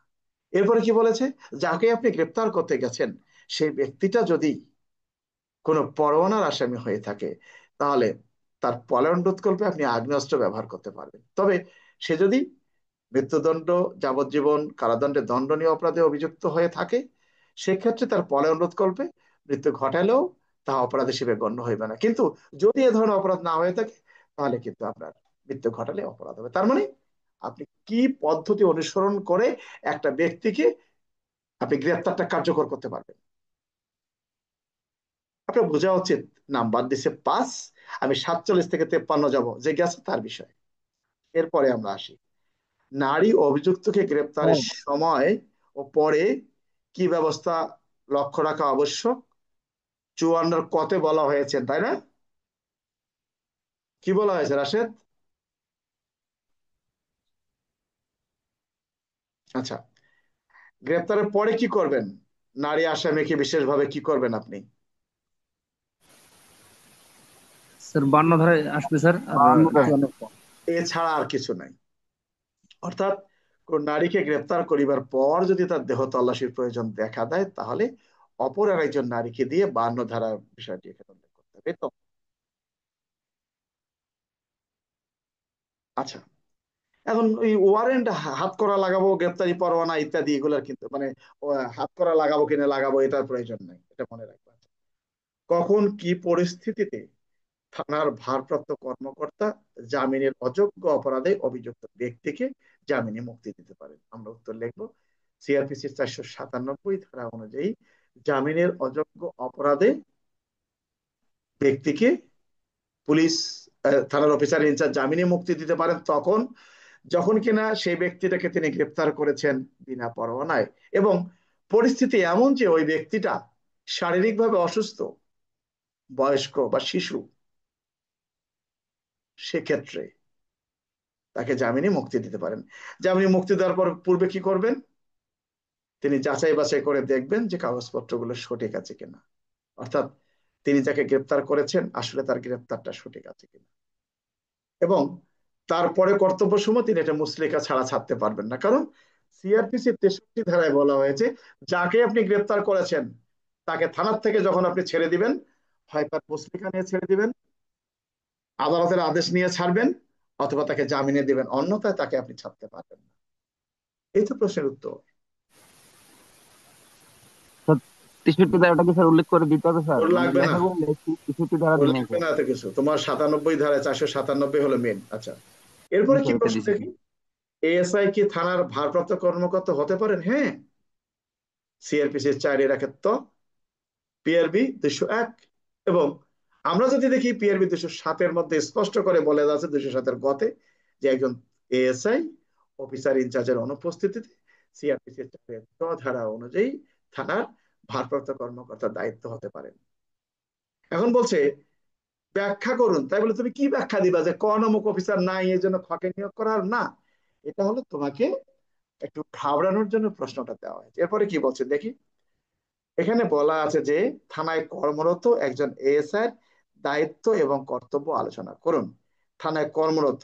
এরপরে কি বলেছে? যাকে আপনি গ্রেপ্তার করতে গেছেন, সেই ব্যক্তিটা যদি কোনো পরোয়ানার আসামি হয়ে থাকে, তাহলে তার পলায়ন রোধকল্পে আপনি আগ্নেয়াস্ত্র ব্যবহার করতে পারবেন। তবে সে যদি মৃত্যুদণ্ড, যাবজ্জীবন কারাদণ্ডে দণ্ডনীয় অপরাধে অভিযুক্ত হয়ে থাকে, সেক্ষেত্রে তার পলায়ন রোধকল্পে মৃত্যু ঘটালেও তা অপরাধ হিসেবে গণ্য হইবে না। কিন্তু যদি এ ধরনের অপরাধ না হয়ে থাকে, তাহলে কিন্তু আপনার মৃত্যু ঘটালে অপরাধ হবে। তার মানে আপনি কি পদ্ধতি অনুসরণ করে একটা ব্যক্তিকে আপনি গ্রেপ্তারটা কার্যকর করতে পারবেন, আপনার বোঝা উচিত। নাম্বার দিছে 5, আমি 47 থেকে 53 যাব, যে গেছে তার বিষয়। এরপরে আমরা আসি, নারী অভিযুক্তকে গ্রেপ্তারের স্যার সময় ও পরে কি ব্যবস্থা লক্ষ্য রাখা আবশ্যক? 54 কতে বলা হয়েছে, তাই না? কি বলা হয়েছে রাশেদ? আচ্ছা, গ্রেপ্তারের পরে কি করবেন? নারী আসামিকে বিশেষভাবে কি করবেন আপনি? স্যার 52 ধারায় আসবে স্যার, আর 52 এছাড়া আর কিছু নাই। অর্থাৎ কোন নারীকে গ্রেপ্তার করিবার পর যদি তার দেহ তল্লাশির প্রয়োজন দেখা দেয়, তাহলে অপর আর একজন নারীকে দিয়ে 52 ধারার বিষয়টি এখানে উল্লেখ করতে হবে, তো। আচ্ছা, এখন ওই ওয়ারেন্ট, হাত করা লাগাবো, গ্রেপ্তারি পরোয়ানা ইত্যাদি, এগুলোর কিন্তু মানে হাত করা লাগাবো কিনা লাগাবো এটার প্রয়োজন নাই, এটা মনে রাখবা। কখন কি পরিস্থিতিতে থানার ভারপ্রাপ্ত কর্মকর্তা জামিনের অযোগ্য অপরাধে অভিযুক্ত ব্যক্তিকে জামিনে মুক্তি দিতে পারেন? আমরা উত্তর লিখবো, সিআরপিসি 497 ধারা অনুযায়ী জামিনের অযোগ্য অপরাধে ব্যক্তিকে পুলিশ থানার অফিসার ইনচার্জ জামিনে মুক্তি দিতে পারেন তখন যখন কিনা সেই ব্যক্তিটাকে তিনি গ্রেপ্তার করেছেন বিনা পরোয়ানায়, এবং পরিস্থিতি এমন যে ওই ব্যক্তিটা শারীরিকভাবে অসুস্থ, বয়স্ক বা শিশু, সেক্ষেত্রে তাকে জামিনে মুক্তি দিতে পারেন। জামিনে মুক্তি দেওয়ার পর পূর্বে কি করবেন? তিনি যাচাই বাছাই করে দেখবেন যে কাগজপত্রগুলো সঠিক আছে কিনা, অর্থাৎ তিনি যাকে গ্রেপ্তার করেছেন আসলে তার গ্রেপ্তারটা সঠিক আছে কিনা। এবং তারপরে কর্তব্য সময় তিনি এটা মুচলেকা ছাড়া ছাড়তে পারবেন না, কারণ সিআরপিসি 63 ধারায় বলা হয়েছে যাকে আপনি গ্রেপ্তার করেছেন তাকে থানার থেকে যখন আপনি ছেড়ে দিবেন, হয় তার মুচলেকা নিয়ে ছেড়ে দিবেন, আদালতের আদেশ নিয়ে ছাড়বেন, অথবা তাকে জামিনে দিবেন, অন্যথায় তাকে আপনি ছাড়তে পারবেন না। এই তো প্রশ্নের উত্তর। 63 ধারাটা কি স্যার উল্লেখ করে দিতে হবে স্যার? ওর মানে লাগবে না, লেখাগুলো 63 ধারা ওর দিন নাই লাগবে স্যার। না এত কিছু, তোমার 97 ধারায় 497 হলো মেন। আচ্ছা, জি এরপরে কি স্যার, এটা প্রশ্ন দিছি দেখি? স্যার। এএসআই কি থানার ভারপ্রাপ্ত কর্মকর্তা হতে পারেন? হ্যাঁ, সিআরপিসি 4 তো পিআরবি 201, এবং আমরা যদি দেখি পিআরবি 207-এর মধ্যে স্পষ্ট করে বলে আছে, 207-এর গতে, যে একজন এএসআই অফিসার ইনচার্জের অনুপস্থিতিতে সিআরপিসি 4 ধারা অনুযায়ী থানার ভারপ্রাপ্ত কর্মকর্তার দায়িত্ব হতে পারেন। এখন বলছে ব্যাখ্যা করুন, তাই বলে তুমি কি ব্যাখ্যা দিবা যে ক নামক অফিসার নাই এই জন্য খকে নিয়োগ করার না? এটা হলো তোমাকে একটু ঘাবড়ানোর জন্য প্রশ্নটা দেওয়া হয়েছে। এরপরে কি বলছে দেখি, এখানে বলা আছে যে থানায় কর্মরত একজন এএসআই দায়িত্ব এবং কর্তব্য আলোচনা করুন। থানায় কর্মরত,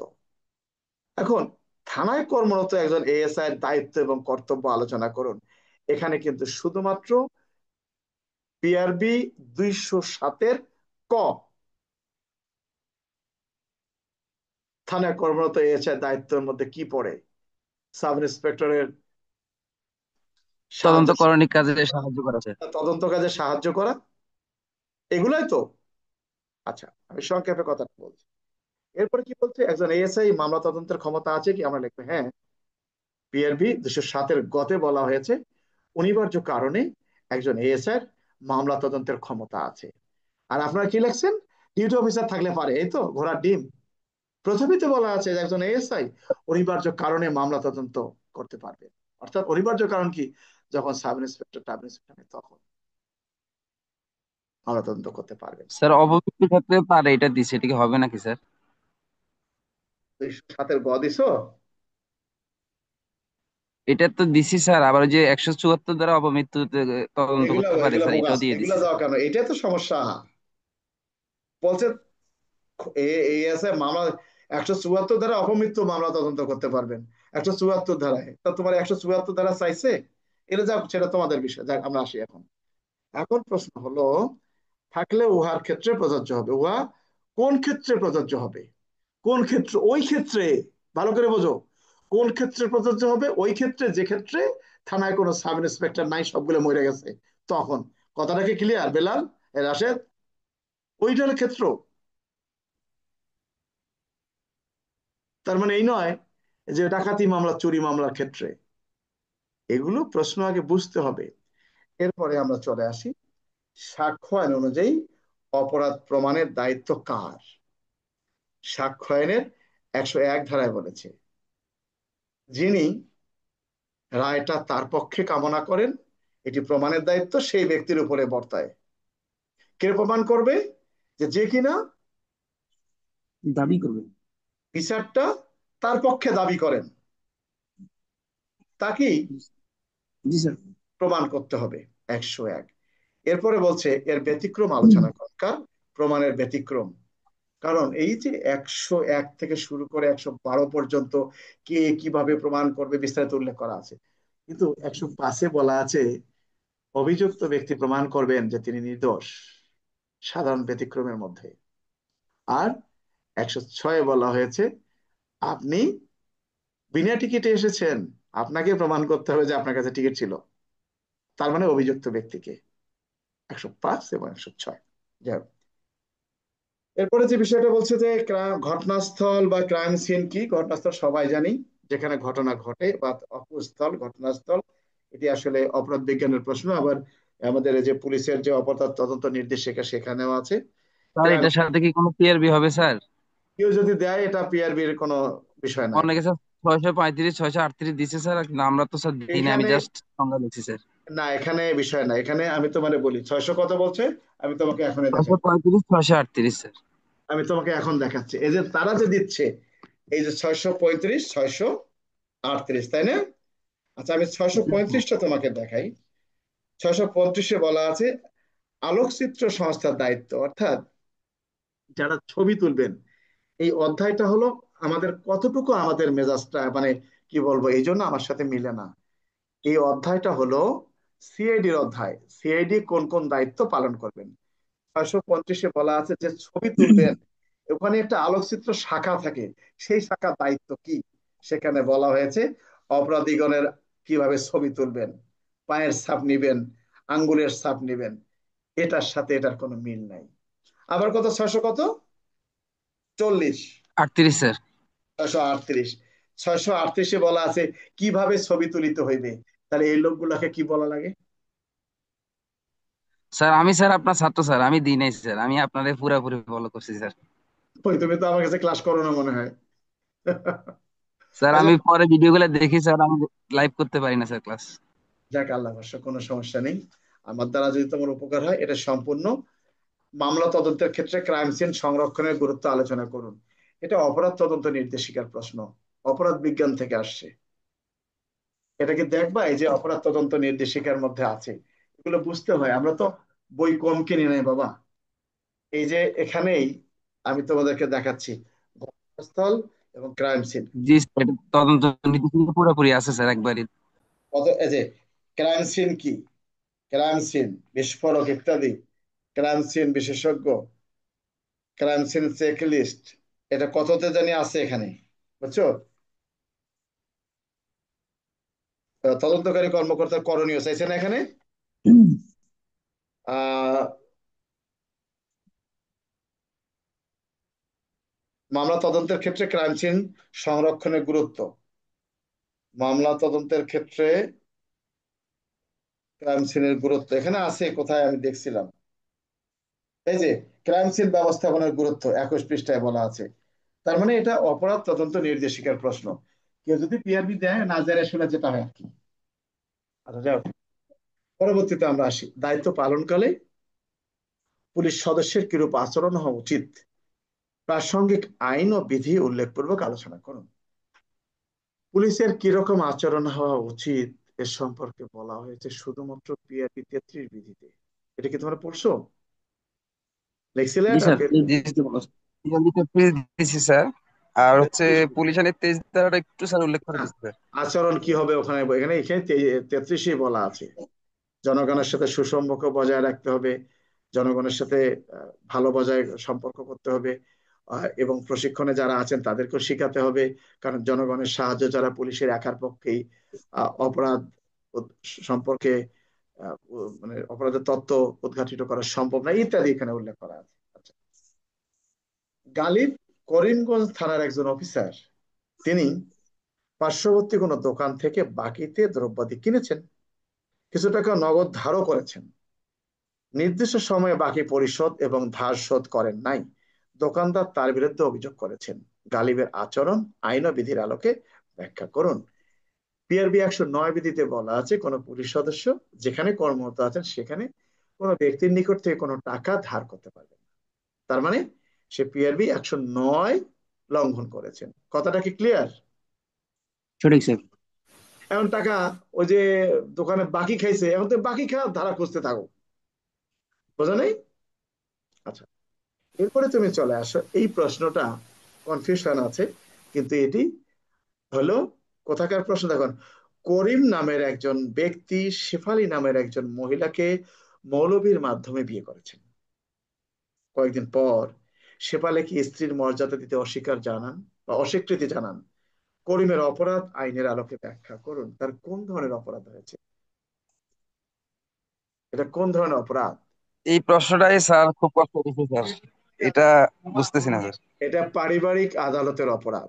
এখন থানায় কর্মরত একজন এএসআই দায়িত্ব এবং কর্তব্য আলোচনা করুন, এখানে কিন্তু শুধুমাত্র পিআরবি 207-এর ক, থানায় কর্মরত এএসআই দায়িত্বের মধ্যে কি পড়ে? সাব ইন্সপেক্টরের সাহায্য, তদন্তকরণিক কাজে সাহায্য করা স্যার। তদন্ত কাজে সাহায্য করা, এগুলাই তো। আচ্ছা, আমি সংক্ষেপে কথাটা বলছি। এরপরে কি বলছে, একজন এএসআই মামলা তদন্তের ক্ষমতা আছে কি? আমরা লিখবো হ্যাঁ, পিআরবি 207-এর গতে বলা হয়েছে অনিবার্য কারণে একজন এএসআই মামলা তদন্তের ক্ষমতা আছে। আর আপনারা কি লিখছেন? ডিউটি অফিসার থাকলে পারে, এই তো ঘোড়ার ডিম। প্রথমেই তো বলা আছে যে একজন এএসআই অনিবার্য কারণে মামলা তদন্ত করতে পারবে, অর্থাৎ অনিবার্য কারণ কি? যখন সাব ইন্সপেক্টর টাব ইন্সপেক্টর নেই, তখন মামলা তদন্ত করতে পারবেন। স্যার অপমৃত্যুর ক্ষেত্রে পারে, এটা দিছে, এটা কি হবে নাকি স্যার? 207-এর গ দিছো? এটা তো দিছি স্যার, আবার ওই যে 174 দ্বারা অপমৃত্যুতে তদন্ত এগুলা করতে পারে এগুলা স্যার, বোগাস, এটাও দিয়ে এগুলা দিছি দেওয়া স্যার। কেন? এটাই তো সমস্যা। বলছে এএসআই মামলা 174 ধারা অপমৃত্যু মামলা তদন্ত করতে পারবেন, 174 ধারায়। তা তোমার 174 ধারা চাইছে, এটা যাক, সেটা তোমাদের বিষয়। যাক, আমরা আসি এখন। এখন প্রশ্ন হলো, থাকলে উহার ক্ষেত্রে প্রযোজ্য হবে, উহা কোন ক্ষেত্রে প্রযোজ্য হবে? কোন ক্ষেত্র? ওই ক্ষেত্রে, ভালো করে বোঝো, কোন ক্ষেত্রে প্রযোজ্য হবে? ওই ক্ষেত্রে যে ক্ষেত্রে থানায় কোনো সাব ইন্সপেক্টর নাই, সবগুলো মরে গেছে, তখন। কথাটা কি ক্লিয়ার বেলাল, রাশেদ? ওইটার ক্ষেত্র। তার মানে এই নয় যে ডাকাতি মামলা, চুরি মামলার ক্ষেত্রে। এগুলো প্রশ্ন আগে বুঝতে হবে। এরপরে আমরা চলে আসি সাক্ষ্য আইন অনুযায়ী অপরাধ প্রমাণের দায়িত্ব কার। সাক্ষ্য আইনের 101 ধারায় বলেছে, যিনি রায়টা তার পক্ষে কামনা করেন এটি প্রমাণের দায়িত্ব সেই ব্যক্তির উপরে বর্তায়। কে প্রমাণ করবে? যে যে কিনা দাবি করবে। বিচারটা তার পক্ষে দাবি করেন, তাকেই জি স্যার। প্রমাণ করতে হবে 101। এরপরে বলছে এর ব্যতিক্রম আলোচনা কর, প্রমাণের ব্যতিক্রম। কারণ এই যে 101 থেকে শুরু করে 112 পর্যন্ত কে কিভাবে প্রমাণ করবে বিস্তারিত উল্লেখ করা আছে, কিন্তু 105-এ বলা আছে অভিযুক্ত ব্যক্তি প্রমাণ করবেন যে তিনি নির্দোষ, সাধারণ ব্যতিক্রমের মধ্যে। আর 106-এ বলা হয়েছে আপনি বিনা টিকিটে এসেছেন, আপনাকে প্রমাণ করতে হবে যে আপনার কাছে টিকিট ছিল, তার মানে অভিযুক্ত ব্যক্তিকে। 105 এবং 106। যাই হোক, এরপরে যে বিষয়টা বলছে যে ঘটনাস্থল বা ক্রাইম সিন কি? ঘটনাস্থল সবাই জানি, যেখানে ঘটনা ঘটে, বা অপস্থল, ঘটনাস্থল। এটি আসলে অপরাধ বিজ্ঞানের প্রশ্ন। আবার আমাদের এই যে পুলিশের যে অপরাধ তদন্ত নির্দেশিকা সেখানেও আছে। স্যার ক্রাইম, এটার সাথে কি কোনো পিআরবি হবে স্যার? কেউ যদি দেয় এটা পিআরবির কোনো বিষয় না অনেকে স্যার 635 638 দিছে স্যার, কিন্তু আমরা তো স্যার দিই না, আমি এখানে। জাস্ট সংখ্যা লিখছি স্যার। না, এখানে বিষয় না, এখানে আমি তোমারে বলি 600 কত বলছে, আমি তোমাকে এখনই দেখাচ্ছি। 635 638 স্যার। আমি তোমাকে এখন দেখাচ্ছি, এই যে তারা যে দিচ্ছে, এই যে 635 638, তাই না? আচ্ছা, আমি 635টা তোমাকে দেখাই। 635-এ বলা আছে আলোকচিত্র সংস্থার দায়িত্ব, অর্থাৎ যারা ছবি তুলবেন। এই অধ্যায়টা হলো আমাদের কতটুকু আমাদের মেজাজটা মানে কি বলবো, এই জন্য আমার সাথে মিলে না। এই অধ্যায়টা হলো সিআইডির অধ্যায়, সিআইডি কোন কোন দায়িত্ব পালন করবেন। 635-এ বলা আছে যে ছবি তুলবেন, ওখানে একটা আলোকচিত্র শাখা থাকে, সেই শাখার দায়িত্ব কি সেখানে বলা হয়েছে। অপরাধীগণের কিভাবে ছবি তুলবেন, পায়ের ছাপ নিবেন, আঙ্গুলের ছাপ নিবেন, এটার সাথে এটার কোনো মিল নাই। আবার কত, 640, 38 স্যার। 638, 638-এ বলা আছে কিভাবে ছবি তুলিতে হইবে। তাহলে এই লোকগুলাকে কি বলা লাগে? স্যার আমি স্যার আপনার ছাত্র স্যার, আমি দিই নাই স্যার, আমি আপনাদের পুরোপুরি ফলো করছি স্যার। ওই তুমি তো আমার কাছে ক্লাস করো না মনে হয়। স্যার আচ্ছা, আমি পরে ভিডিও গুলো দেখি স্যার, আমি লাইভ করতে পারি না স্যার ক্লাস। যাক, আল্লাহ ভরসা, কোনো সমস্যা নেই। আমার দ্বারা যদি তোমার উপকার হয়, এটা সম্পূর্ণ মামলা তদন্তের ক্ষেত্রে ক্রাইম সিন সংরক্ষণের গুরুত্ব আলোচনা করুন। এটা অপরাধ তদন্ত নির্দেশিকার প্রশ্ন, অপরাধ বিজ্ঞান থেকে আসছে। এটা কি দেখবা, এই যে অপরাধ তদন্ত নির্দেশিকার মধ্যে আছে, এগুলো বুঝতে হয়। আমরা তো বই কম কিনি নাই বাবা। এই যে এখানেই আমি তোমাদেরকে দেখাচ্ছি ঘটনাস্থল এবং ক্রাইম সিন। জি স্যার, এটা তদন্ত নীতি কিন্তু পুরোপুরি আছে স্যার একবারই। কত, এই যে ক্রাইম সিন কি, ক্রাইম সিন বিস্ফোরক ইত্যাদি, ক্রাইম সিন বিশেষজ্ঞ, ক্রাইম সিন চেক লিস্ট, এটা কততে জানি আছে এখানে, বুঝছো? তদন্তকারী কর্মকর্তার করণীয় চাইছে না এখানে। আহ মামলা তদন্তের ক্ষেত্রে ক্রাইম সিন সংরক্ষণের গুরুত্ব, মামলা তদন্তের ক্ষেত্রে ক্রাইম সিনের গুরুত্ব এখানে আছে কোথায়, আমি দেখছিলাম। এই যে ক্রাইম সিন ব্যবস্থাপনার গুরুত্ব 21 পৃষ্ঠায় বলা আছে। তার মানে এটা অপরাধ তদন্ত নির্দেশিকার প্রশ্ন। কেউ যদি পিআরবি দেয়, না জেনে শুনে যেটা হয় আর কি। আচ্ছা, যাও, পরবর্তীতে আমরা আসি দায়িত্ব পালনকালে পুলিশ সদস্যের কিরূপ আচরণ হওয়া উচিত, প্রাসঙ্গিক আইন ও বিধি উল্লেখপূর্বক আলোচনা করুন। পুলিশের কিরকম আচরণ হওয়া উচিত এ সম্পর্কে বলা হয়েছে শুধুমাত্র পিআরবি 33 বিধিতে। এটা কি তোমরা পড়ছো, লিখছিলে জি এটা? স্যার। জি পিএলডিতে পেজ দিছি স্যার। আর হচ্ছে 33 পুলিশের তেজ ধারাটা একটু স্যার উল্লেখ করে দিচ্ছে স্যার। আচরণ কি হবে ওখানে, এখানে এখানে 33 বলা আছে। জনগণের সাথে সুসম্পর্ক বজায় রাখতে হবে, জনগণের সাথে ভালো বজায় সম্পর্ক করতে হবে, এবং প্রশিক্ষণে যারা আছেন তাদেরকেও শেখাতে হবে। কারণ জনগণের সাহায্য যারা পুলিশের একার পক্ষেই অপরাধ সম্পর্কে মানে অপরাধের তথ্য উদ্ঘাটিত করা সম্ভব না, ইত্যাদি এখানে উল্লেখ করা আছে। আচ্ছা, গালিব করিমগঞ্জ থানার একজন অফিসার, তিনি পার্শ্ববর্তী কোনো দোকান থেকে বাকিতে দ্রব্যাদি কিনেছেন, কিছু টাকা নগদ ধারও করেছেন, নির্দিষ্ট সময়ে বাকি পরিশোধ এবং ধার শোধ করেন নাই। দোকানদার তার বিরুদ্ধে অভিযোগ করেছেন। গালিবের আচরণ আইন ও বিধির আলোকে ব্যাখ্যা করুন। পিআরবি 109 বিধিতে বলা আছে কোন পুলিশ সদস্য যেখানে কর্মরত আছেন সেখানে কোনো ব্যক্তির নিকট থেকে কোনো টাকা ধার করতে পারবেন না। তার মানে সে পিআরবি 109 লঙ্ঘন করেছেন। কথাটা কি ক্লিয়ার? সঠিক স্যার। এখন টাকা ওই যে দোকানে বাকি খাইছে, এখন তো বাকি খাওয়ার ধারা খুঁজতে থাকো, বোঝা নেই? আচ্ছা, এরপরে তুমি চলে আসো, এই প্রশ্নটা কনফিউশন আছে, কিন্তু এটি হলো কোথাকার প্রশ্ন দেখুন। করিম নামের একজন ব্যক্তি শেফালী নামের একজন মহিলাকে মৌলবীর মাধ্যমে বিয়ে করেছেন। কয়েকদিন পর শেফালীকে স্ত্রীর মর্যাদা দিতে অস্বীকার জানান বা অস্বীকৃতি জানান। করিমের অপরাধ আইনের আলোকে ব্যাখ্যা করুন। তার কোন ধরনের অপরাধ হয়েছে? এটা কোন ধরনের অপরাধ? এই প্রশ্নটাই স্যার খুব কষ্ট দিচ্ছে স্যার, এটা বুঝতেছি না স্যার। এটা পারিবারিক আদালতের অপরাধ।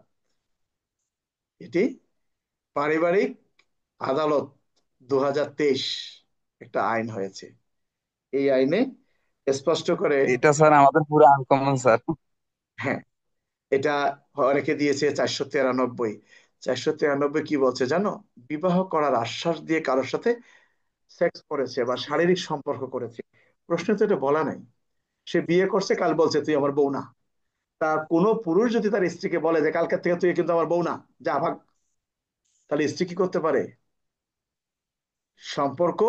এটি পারিবারিক আদালত 2023 একটা আইন হয়েছে। এই আইনে স্পষ্ট করে, এটা স্যার আমাদের পুরো আনকমন স্যার। হ্যাঁ, এটা অনেকে দিয়েছে 493। 493 কি বলছে জানো? বিবাহ করার আশ্বাস দিয়ে কারোর সাথে সেক্স করেছে বা শারীরিক সম্পর্ক করেছে, প্রশ্নে তো এটা বলা নাই। সে বিয়ে করছে, কাল বলছে তুই আমার বউ না। তার কোনো পুরুষ যদি তার স্ত্রীকে বলে যে কালকে থেকে তুই কিন্তু আমার বউ না, যা ভাগ, তাহলে স্ত্রী কি করতে পারে? সম্পর্ক,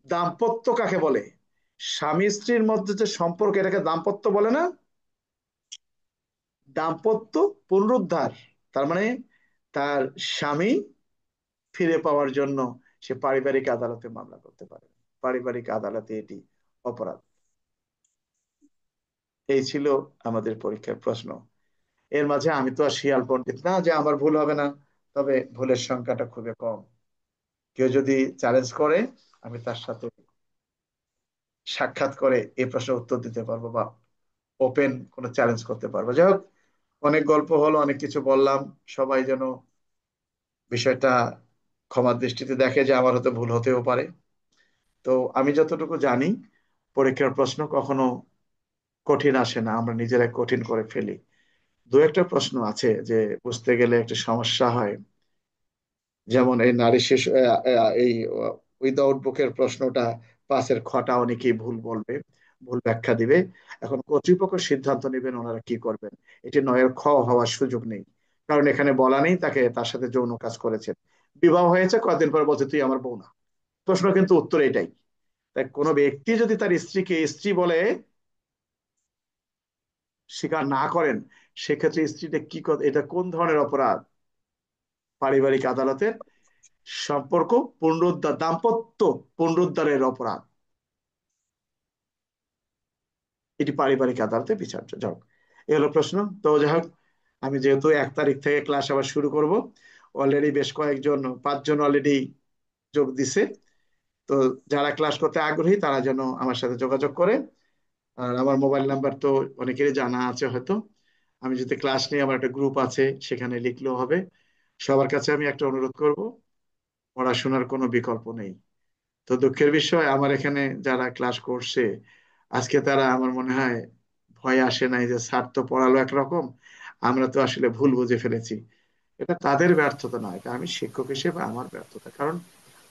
দাম্পত্য কাকে বলে? স্বামী স্ত্রীর মধ্যে যে সম্পর্ক, এটাকে দাম্পত্য বলে না? দাম্পত্য পুনরুদ্ধার, তার মানে তার স্বামী ফিরে পাওয়ার জন্য সে পারিবারিক আদালতে মামলা করতে পারে। পারিবারিক আদালতে এটি অপরাধ। এই ছিল আমাদের পরীক্ষার প্রশ্ন। এর মাঝে আমি তো আর শিয়াল পণ্ডিত না যে আমার ভুল হবে না, তবে ভুলের সংখ্যাটা খুবই কম। কেউ যদি চ্যালেঞ্জ করে, আমি তার সাথে সাক্ষাৎ করে এই প্রশ্নের উত্তর দিতে পারবো বা ওপেন কোনো চ্যালেঞ্জ করতে পারবো। যাই হোক, অনেক গল্প হলো, অনেক কিছু বললাম। সবাই যেন বিষয়টা ক্ষমার দৃষ্টিতে দেখে যে আমার হয়তো ভুল হতেও পারে। তো আমি যতটুকু জানি, পরীক্ষার প্রশ্ন কখনো কঠিন আসে না, আমরা নিজেরাই কঠিন করে ফেলি। দু একটা প্রশ্ন আছে যে বুঝতে গেলে একটা সমস্যা হয়। যেমন এই নারী শিশু এই উইদাউট বুকের প্রশ্নটা, পাশের খটা অনেকেই ভুল বলবে, ভুল ব্যাখ্যা দিবে। এখন কর্তৃপক্ষ সিদ্ধান্ত নেবেন ওনারা কি করবেন। এটি নয়ের খ হওয়ার সুযোগ নেই, কারণ এখানে বলা নেই তাকে তার সাথে যৌন কাজ করেছেন, বিবাহ হয়েছে, কয়েকদিন পর বলছে তুই আমার বউ না। প্রশ্ন কিন্তু উত্তর এটাই। তাই কোনো ব্যক্তি যদি তার স্ত্রীকে স্ত্রী বলে স্বীকার না করেন, সেক্ষেত্রে স্ত্রীটা কি এটা কোন ধরনের অপরাধ? পারিবারিক আদালতের সম্পর্ক পুনরুদ্ধার, দাম্পত্য পুনরুদ্ধারের অপরাধ, এটি পারিবারিক আদালতে বিচার্য। যাও, এ হলো প্রশ্ন। তো যাই হোক, আমি যেহেতু 1 তারিখ থেকে ক্লাস আবার শুরু করব, অলরেডি বেশ কয়েকজন, 5 জন অলরেডি যোগ দিছে। তো যারা ক্লাস করতে আগ্রহী তারা যেন আমার সাথে যোগাযোগ করে। আর আমার মোবাইল নাম্বার তো অনেকেরই জানা আছে হয়তো। আমি যদি ক্লাস নিয়ে, আমার একটা গ্রুপ আছে, সেখানে লিখলেও হবে। সবার কাছে আমি একটা অনুরোধ করব, পড়াশোনার কোনো বিকল্প নেই। তো দুঃখের বিষয়, আমার এখানে যারা ক্লাস করছে আজকে, তারা আমার মনে হয় ভয় আসে নাই যে স্যার তো পড়ালো একরকম, আমরা তো আসলে ভুল বুঝে ফেলেছি। এটা তাদের ব্যর্থতা নয়, এটা আমি শিক্ষক হিসেবে আমার ব্যর্থতা, কারণ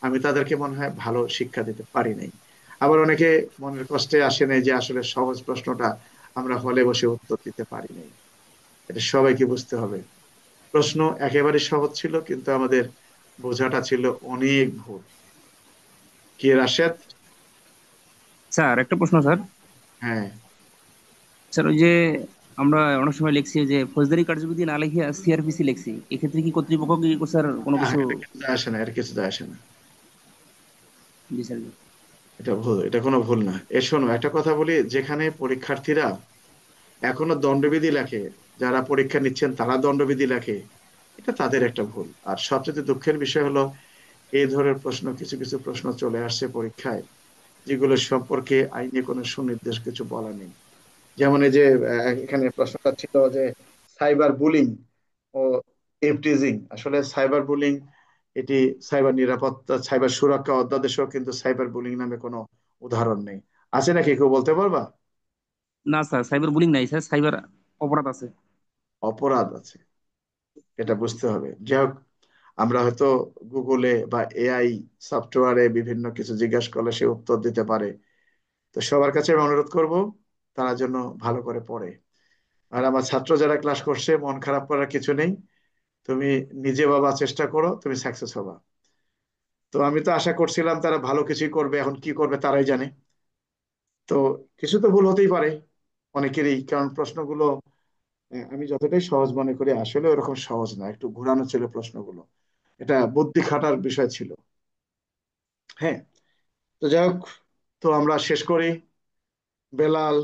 আমি তাদেরকে মনে হয় ভালো শিক্ষা দিতে পারি নাই। আবার অনেকে মনের কষ্টে আসে নাই যে আসলে সহজ প্রশ্নটা আমরা হলে বসে উত্তর দিতে পারি নাই। এটা সবাইকে বুঝতে হবে। প্রশ্ন একেবারে সহজ ছিল, কিন্তু আমাদের বোঝাটা ছিল অনেক ভুল। কি রাশেদ? স্যার একটা প্রশ্ন স্যার। হ্যাঁ, স্যার ওই যে আমরা অনেক সময় লিখছি যে ফৌজদারি কার্যবিধি না লিখে সিআরপিসি লিখছি, এক্ষেত্রে কি কর্তৃপক্ষ কি স্যার কোনো কিছু? এটা কিছু যায় আসে না, এটা কিছু যায় আসে না। জি স্যার। এটা ভুল, এটা কোনো ভুল না। শোনো, একটা কথা বলি, যেখানে পরীক্ষার্থীরা এখনো দণ্ডবিধি লেখে, যারা পরীক্ষা নিচ্ছেন তারা দণ্ডবিধি লেখে, এটা তাদের একটা ভুল। আর সবচেয়ে দুঃখের বিষয় হলো, এই ধরনের প্রশ্ন, কিছু কিছু প্রশ্ন চলে আসছে পরীক্ষায়, যেগুলো সম্পর্কে আইনে কোনো সুনির্দিষ্ট কিছু বলা নেই। যেমন এই যে এখানে প্রশ্নটা ছিল যে সাইবার বুলিং ও ইভটিজিং, আসলে সাইবার বুলিং এটি সাইবার নিরাপত্তা, সাইবার সুরক্ষা অধ্যাদেশেও কিন্তু সাইবার বুলিং নামে কোনো উদাহরণ নেই। আছে নাকি, কেউ বলতে পারবা? না স্যার, সাইবার বুলিং নাই স্যার, সাইবার অপরাধ আছে। অপরাধ আছে, এটা বুঝতে হবে। যাই হোক, আমরা হয়তো গুগলে বা এআই সফটওয়্যারে বিভিন্ন কিছু জিজ্ঞাসা করলে সে উত্তর দিতে পারে। তো সবার কাছে আমি অনুরোধ করব তারা যেন ভালো করে পড়ে। আর আমার ছাত্র যারা ক্লাস করছে, মন খারাপ করার কিছু নেই। তুমি নিজে বাবা চেষ্টা করো, তুমি সাকসেস হবা। তো আমি তো আশা করছিলাম তারা ভালো কিছুই করবে, এখন কি করবে তারাই জানে। তো কিছু তো ভুল হতেই পারে অনেকেরই, কারণ প্রশ্নগুলো আমি যতটাই সহজ মনে করি আসলে ওরকম সহজ না, একটু ঘোরানো ছিল প্রশ্নগুলো। এটা বুদ্ধি খাটার বিষয় ছিল। হ্যাঁ, তো যাই হোক, তো আমরা শেষ করি। বেলাল,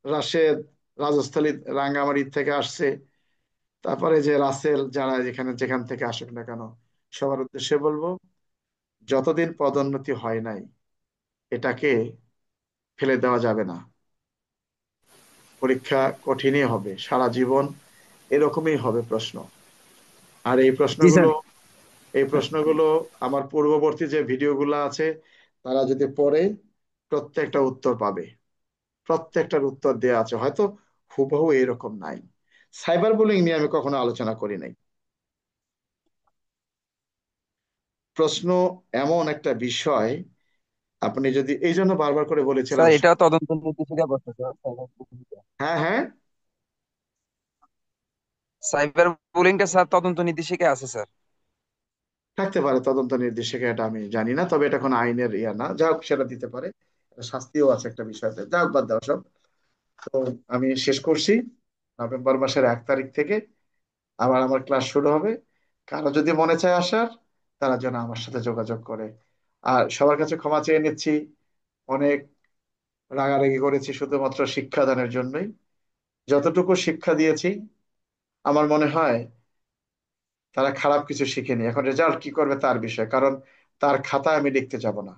রাশেদ রাজস্থলী রাঙ্গামাটি থেকে আসছে, তারপরে যে রাসেল, যারা যেখানে যেখান থেকে আসুক না কেন, সবার উদ্দেশ্যে বলবো, যতদিন পদোন্নতি হয় নাই এটাকে ফেলে দেওয়া যাবে না। পরীক্ষা কঠিনই হবে সারা জীবন, এরকমই হবে প্রশ্ন। আর এই জি প্রশ্নগুলো স্যার। এই প্রশ্নগুলো আমার পূর্ববর্তী যে ভিডিওগুলো আছে, তারা যদি পড়ে প্রত্যেকটা উত্তর পাবে। প্রত্যেকটার উত্তর দেওয়া আছে, হয়তো হুবহু এরকম নাই। সাইবার বুলিং নিয়ে আমি কখনো আলোচনা করি নাই। প্রশ্ন এমন একটা বিষয়, আপনি যদি এই জন্য বারবার করে বলেছিলাম। স্যার এটাও তদন্ত নির্দেশিকা বলতেছে হ্যাঁ, হ্যাঁ, সাইবার বুলিংটা স্যার তদন্ত নির্দেশিকা আছে স্যার। থাকতে পারে তদন্ত নির্দেশিকা, এটা আমি জানি না, তবে এটা কোনো আইনের ইয়া না, যা হোক সেটা দিতে পারে। এটা শাস্তিও আছে একটা বিষয়তে, যা হোক বাদ দাও সব। তো আমি শেষ করছি। নভেম্বর মাসের 1 তারিখ থেকে আবার আমার ক্লাস শুরু হবে। কারো যদি মনে চায় আসার, তারা যেন আমার সাথে যোগাযোগ করে। আর সবার কাছে ক্ষমা চেয়ে নিচ্ছি, অনেক রাগারাগি করেছি শুধুমাত্র শিক্ষাদানের জন্যই। যতটুকু শিক্ষা দিয়েছি আমার মনে হয় তারা খারাপ কিছু শিখেনি। এখন রেজাল্ট কি করবে তার বিষয়, কারণ তার খাতায় আমি লিখতে যাব না।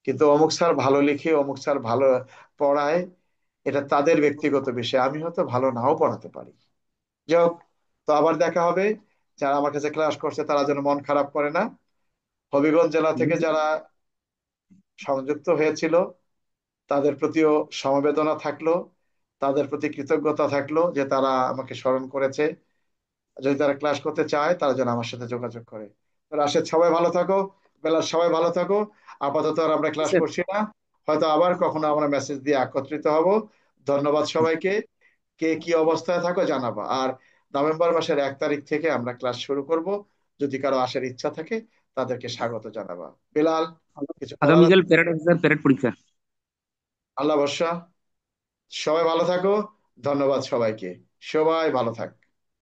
কিন্তু অমুক স্যার ভালো লিখে, অমুক স্যার ভালো পড়ায়, এটা তাদের ব্যক্তিগত বিষয়, আমি হয়তো ভালো নাও পড়াতে পারি। যাই হোক, তো আবার দেখা হবে। যারা আমার কাছে ক্লাস করছে তারা যেন মন খারাপ করে না। হবিগঞ্জ জেলা থেকে যারা সংযুক্ত হয়েছিল তাদের প্রতিও সমবেদনা থাকলো, তাদের প্রতি কৃতজ্ঞতা থাকলো যে তারা আমাকে স্মরণ করেছে। যদি তারা ক্লাস করতে চায় তারা যেন আমার সাথে যোগাযোগ করে। তো রাশেদ, সবাই ভালো থাকো। বেলার, সবাই ভালো থাকো। আপাতত আর আমরা ক্লাস স্যার করছি না, হয়তো আবার কখনো আমরা মেসেজ দিয়ে একত্রিত হব। ধন্যবাদ সবাইকে। কে কি অবস্থায় থাকো জানাবা। আর নভেম্বর মাসের 1 তারিখ থেকে আমরা ক্লাস শুরু করব। যদি কারো আসার ইচ্ছা থাকে তাদেরকে স্বাগত জানাবা। বেলাল, কিছু বলার আছে? আগামীকাল প্যারেড আছে স্যার, প্যারেড পরীক্ষা। আল্লাহ ভরসা। সবাই ভালো থাকো। ধন্যবাদ সবাইকে। সবাই ভালো থাক।